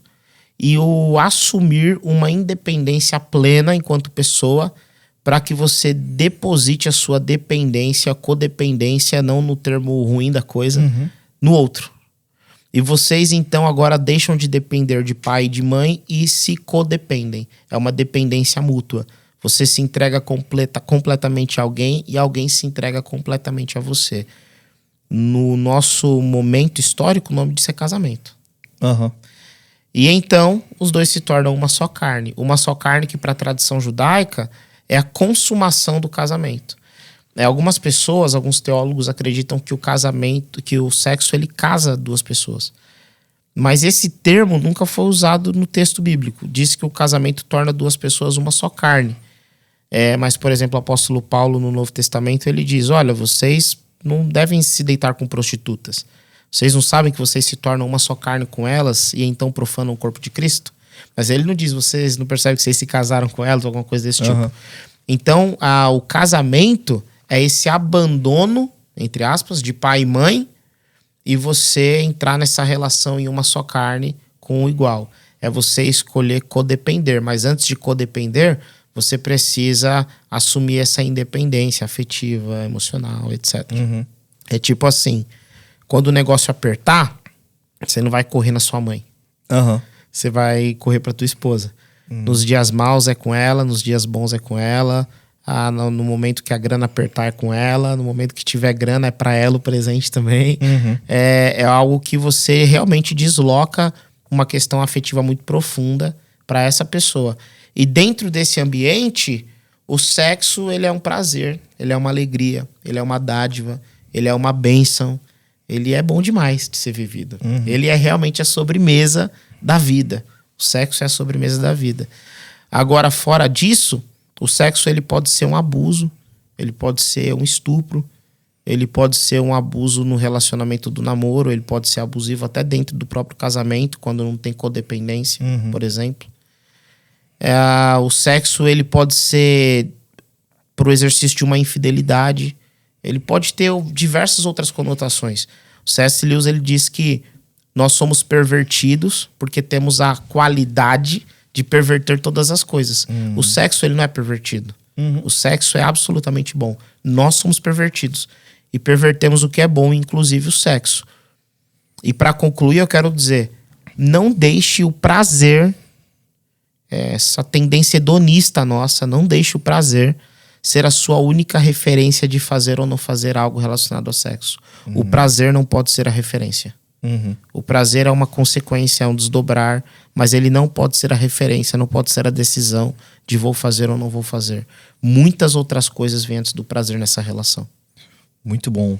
e o assumir uma independência plena enquanto pessoa para que você deposite a sua dependência, codependência, não no termo ruim da coisa, no outro. E vocês, então, agora deixam de depender de pai e de mãe e se codependem. É uma dependência mútua. Você se entrega completamente a alguém e alguém se entrega completamente a você. No nosso momento histórico, o nome disso é casamento. E então, os dois se tornam uma só carne. Uma só carne que, para a tradição judaica, é a consumação do casamento. Algumas pessoas, alguns teólogos acreditam que o casamento, que o sexo, ele casa duas pessoas. Mas esse termo nunca foi usado no texto bíblico. Diz que o casamento torna duas pessoas uma só carne. Mas, por exemplo, o apóstolo Paulo, no Novo Testamento, ele diz, olha, vocês não devem se deitar com prostitutas. Vocês não sabem que vocês se tornam uma só carne com elas e então profanam o corpo de Cristo? Mas ele não diz, vocês não percebem que vocês se casaram com elas ou alguma coisa desse tipo. Então, o casamento é esse abandono, entre aspas, de pai e mãe, e você entrar nessa relação em uma só carne com o igual. É você escolher codepender, mas antes de codepender, você precisa assumir essa independência afetiva, emocional, etc. É tipo assim, quando o negócio apertar, você não vai correr na sua mãe. Você vai correr pra tua esposa. Nos dias maus é com ela, nos dias bons é com ela. No momento que a grana apertar é com ela, no momento que tiver grana é pra ela o presente também. É algo que você realmente desloca uma questão afetiva muito profunda pra essa pessoa. E dentro desse ambiente, o sexo, ele é um prazer, ele é uma alegria, ele é uma dádiva, ele é uma bênção, ele é bom demais de ser vivido. Ele é realmente a sobremesa da vida. O sexo é a sobremesa da vida. Agora, fora disso, o sexo ele pode ser um abuso, ele pode ser um estupro, ele pode ser um abuso no relacionamento do namoro, ele pode ser abusivo até dentro do próprio casamento, quando não tem codependência, por exemplo. O sexo ele pode ser pro exercício de uma infidelidade, ele pode ter diversas outras conotações. O C.S. Lewis ele diz que nós somos pervertidos porque temos a qualidade de perverter todas as coisas. O sexo, ele não é pervertido. O sexo é absolutamente bom. Nós somos pervertidos. E pervertemos o que é bom, inclusive o sexo. E para concluir, eu quero dizer, não deixe o prazer, essa tendência hedonista nossa, não deixe o prazer ser a sua única referência de fazer ou não fazer algo relacionado ao sexo. O prazer não pode ser a referência. O prazer é uma consequência, é um desdobrar, mas ele não pode ser a referência, não pode ser a decisão de vou fazer ou não vou fazer. Muitas outras coisas vêm antes do prazer nessa relação. Muito bom.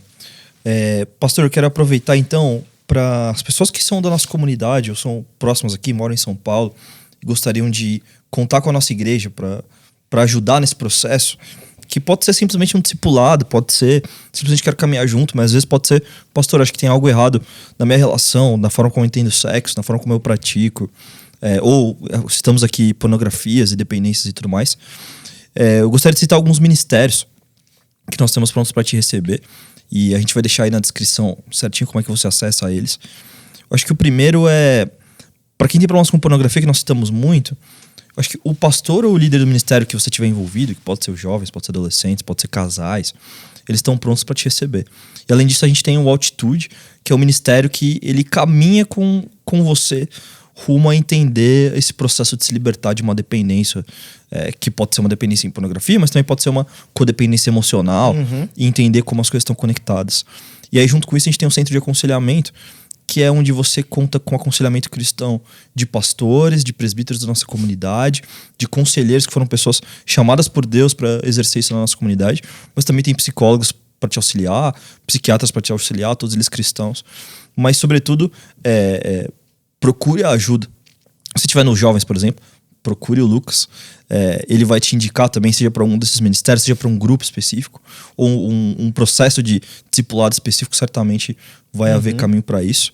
Pastor, eu quero aproveitar então para as pessoas que são da nossa comunidade ou são próximas aqui, moram em São Paulo, e gostariam de contar com a nossa igreja para ajudar nesse processo, que pode ser simplesmente um discipulado, pode ser simplesmente quero caminhar junto, mas às vezes pode ser, pastor, acho que tem algo errado na minha relação, na forma como eu entendo sexo, na forma como eu pratico, ou estamos aqui pornografias e dependências e tudo mais. Eu gostaria de citar alguns ministérios que nós temos prontos para te receber, e a gente vai deixar aí na descrição certinho como é que você acessa eles. Eu acho que o primeiro para quem tem problemas com pornografia, que nós citamos muito, eu acho que o pastor ou o líder do ministério que você tiver envolvido, que pode ser os jovens, pode ser adolescentes, pode ser casais, eles estão prontos para te receber. E além disso, a gente tem o Altitude, que é o ministério que ele caminha com você rumo a entender esse processo de se libertar de uma dependência, que pode ser uma dependência em pornografia, mas também pode ser uma codependência emocional, e entender como as coisas estão conectadas. E aí, junto com isso, a gente tem um centro de aconselhamento, que é onde você conta com aconselhamento cristão de pastores, de presbíteros da nossa comunidade, de conselheiros que foram pessoas chamadas por Deus para exercer isso na nossa comunidade, mas também tem psicólogos para te auxiliar, psiquiatras para te auxiliar, todos eles cristãos. Mas, sobretudo, procure a ajuda. Se estiver nos jovens, por exemplo, procure o Lucas. Ele vai te indicar também, seja para um desses ministérios, seja para um grupo específico, ou um processo de discipulado específico, certamente vai haver caminho para isso.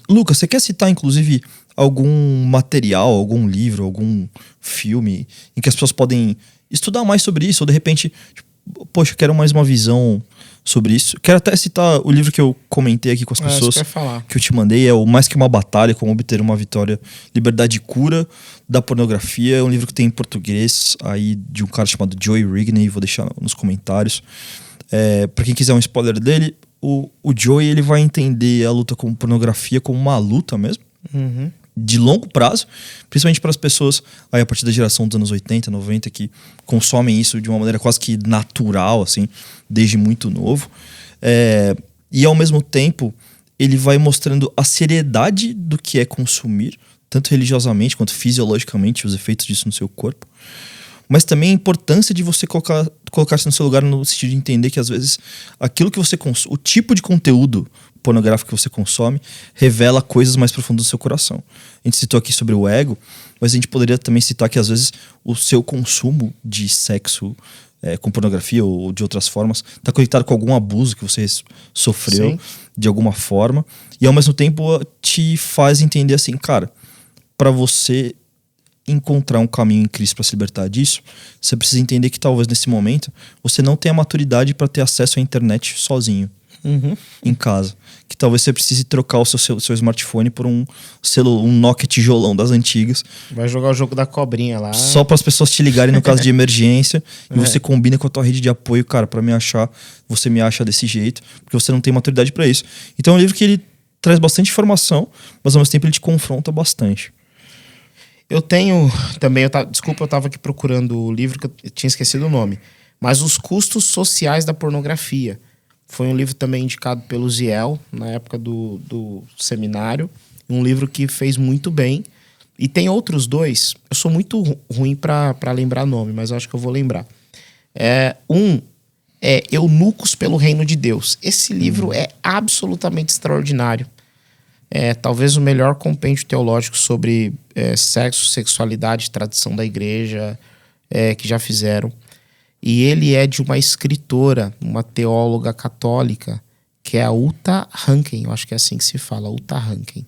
Lucas, você quer citar, inclusive, algum material, algum livro, algum filme em que as pessoas podem estudar mais sobre isso, ou de repente, poxa, eu quero mais uma visão sobre isso. Quero até citar o livro que eu comentei aqui com as pessoas, que eu te mandei, é o Mais Que Uma Batalha, Como Obter Uma Vitória, Liberdade e Cura da Pornografia. É um livro que tem em português aí de um cara chamado Joey Rigney, vou deixar nos comentários. Pra quem quiser um spoiler dele, o Joey ele vai entender a luta com pornografia como uma luta mesmo, de longo prazo, principalmente para as pessoas aí a partir da geração dos anos 80, 90, que consomem isso de uma maneira quase que natural, assim, desde muito novo. E ao mesmo tempo, ele vai mostrando a seriedade do que é consumir, tanto religiosamente quanto fisiologicamente, os efeitos disso no seu corpo. Mas também a importância de você colocar-se no seu lugar no sentido de entender que às vezes aquilo que você consome, o tipo de conteúdo pornográfica que você consome revela coisas mais profundas do seu coração. A gente citou aqui sobre o ego, mas a gente poderia também citar que às vezes o seu consumo de sexo com pornografia ou de outras formas está conectado com algum abuso que você sofreu de alguma forma, e ao mesmo tempo te faz entender assim, cara, para você encontrar um caminho em Cristo para se libertar disso, você precisa entender que talvez nesse momento você não tenha maturidade para ter acesso à internet sozinho. Em casa, que talvez você precise trocar o seu smartphone por um Nokia tijolão das antigas. Vai jogar o jogo da cobrinha lá. Só para as pessoas te ligarem no caso de emergência. E você combina com a tua rede de apoio, cara, para me achar, você me acha desse jeito, porque você não tem maturidade para isso. Então é um livro que ele traz bastante informação, mas ao mesmo tempo ele te confronta bastante. Eu tenho também, desculpa, eu tava aqui procurando o livro que eu tinha esquecido o nome, mas Os Custos Sociais da Pornografia. Foi um livro também indicado pelo Ziel, na época do seminário. Um livro que fez muito bem. E tem outros dois. Eu sou muito ruim para lembrar nome, mas eu acho que eu vou lembrar. Um é Eunucos pelo Reino de Deus. Esse livro é absolutamente extraordinário. É talvez o melhor compêndio teológico sobre sexo, sexualidade, tradição da igreja que já fizeram. E ele é de uma escritora, uma teóloga católica, que é a Uta Hagen. Eu acho que é assim que se fala, Uta Hagen.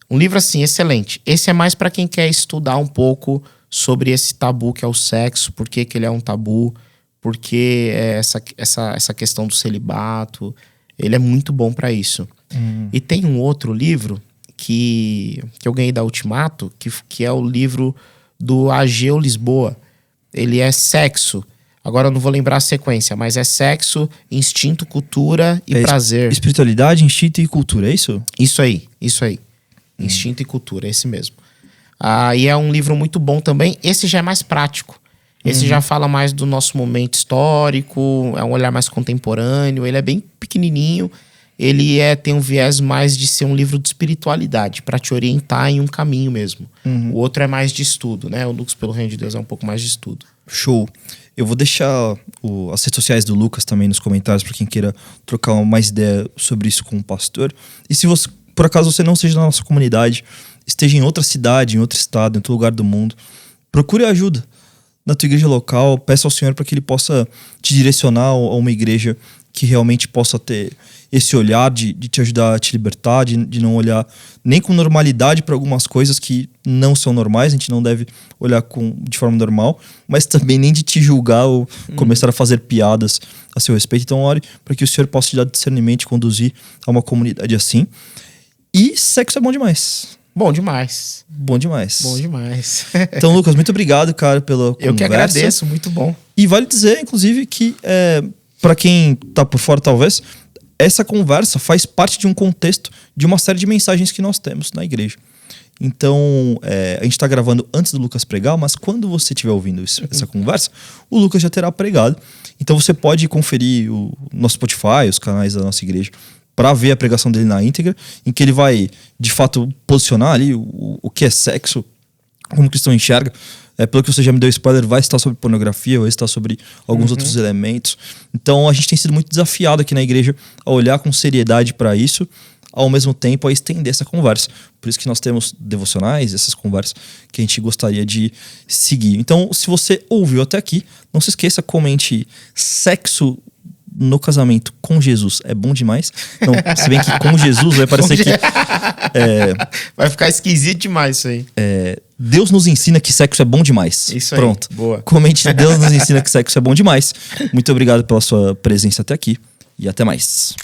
Um livro assim, excelente. Esse é mais para quem quer estudar um pouco sobre esse tabu que é o sexo, por que ele é um tabu, por que essa questão do celibato. Ele é muito bom para isso. E tem um outro livro que eu ganhei da Ultimato, que é o livro do Ageu Lisboa. Ele é sexo. Agora eu não vou lembrar a sequência, mas é sexo, instinto, cultura e prazer. Espiritualidade, instinto e cultura, é isso? Isso aí. Instinto e cultura, é esse mesmo. E é um livro muito bom também. Esse já é mais prático. Esse já fala mais do nosso momento histórico, é um olhar mais contemporâneo. Ele é bem pequenininho. Ele tem um viés mais de ser um livro de espiritualidade, para te orientar em um caminho mesmo. O outro é mais de estudo, né? O Eunucos pelo Reino de Deus é um pouco mais de estudo. Show. Eu vou deixar as redes sociais do Lucas também nos comentários para quem queira trocar mais ideia sobre isso com o pastor. E se você, por acaso você não seja da nossa comunidade, esteja em outra cidade, em outro estado, em outro lugar do mundo, procure ajuda na tua igreja local, peça ao Senhor para que Ele possa te direcionar a uma igreja que realmente possa ter esse olhar de te ajudar a te libertar, de não olhar nem com normalidade para algumas coisas que não são normais, a gente não deve olhar de forma normal, mas também nem de te julgar ou começar a fazer piadas a seu respeito. Então ore para que o Senhor possa te dar discernimento e conduzir a uma comunidade assim. E sexo é bom demais. Bom demais. Bom demais. Bom demais. Então, Lucas, muito obrigado, cara, pela conversa. Eu que agradeço, muito bom. E vale dizer, inclusive, que para quem tá por fora, talvez, essa conversa faz parte de um contexto de uma série de mensagens que nós temos na igreja. Então, a gente tá gravando antes do Lucas pregar, mas quando você estiver ouvindo essa conversa, o Lucas já terá pregado. Então você pode conferir o nosso Spotify, os canais da nossa igreja, para ver a pregação dele na íntegra, em que ele vai, de fato, posicionar ali o que é sexo, como o cristão enxerga. Pelo que você já me deu spoiler, vai estar sobre pornografia, vai estar sobre alguns outros elementos. Então a gente tem sido muito desafiado aqui na igreja a olhar com seriedade para isso, ao mesmo tempo a estender essa conversa. Por isso que nós temos devocionais, essas conversas que a gente gostaria de seguir. Então, se você ouviu até aqui, não se esqueça, comente sexo no casamento com Jesus é bom demais. Não, se bem que com Jesus vai parecer que... vai ficar esquisito demais isso aí. Deus nos ensina que sexo é bom demais. Isso aí. Pronto. Boa. Comente Deus nos ensina que sexo é bom demais. Muito obrigado pela sua presença até aqui e até mais.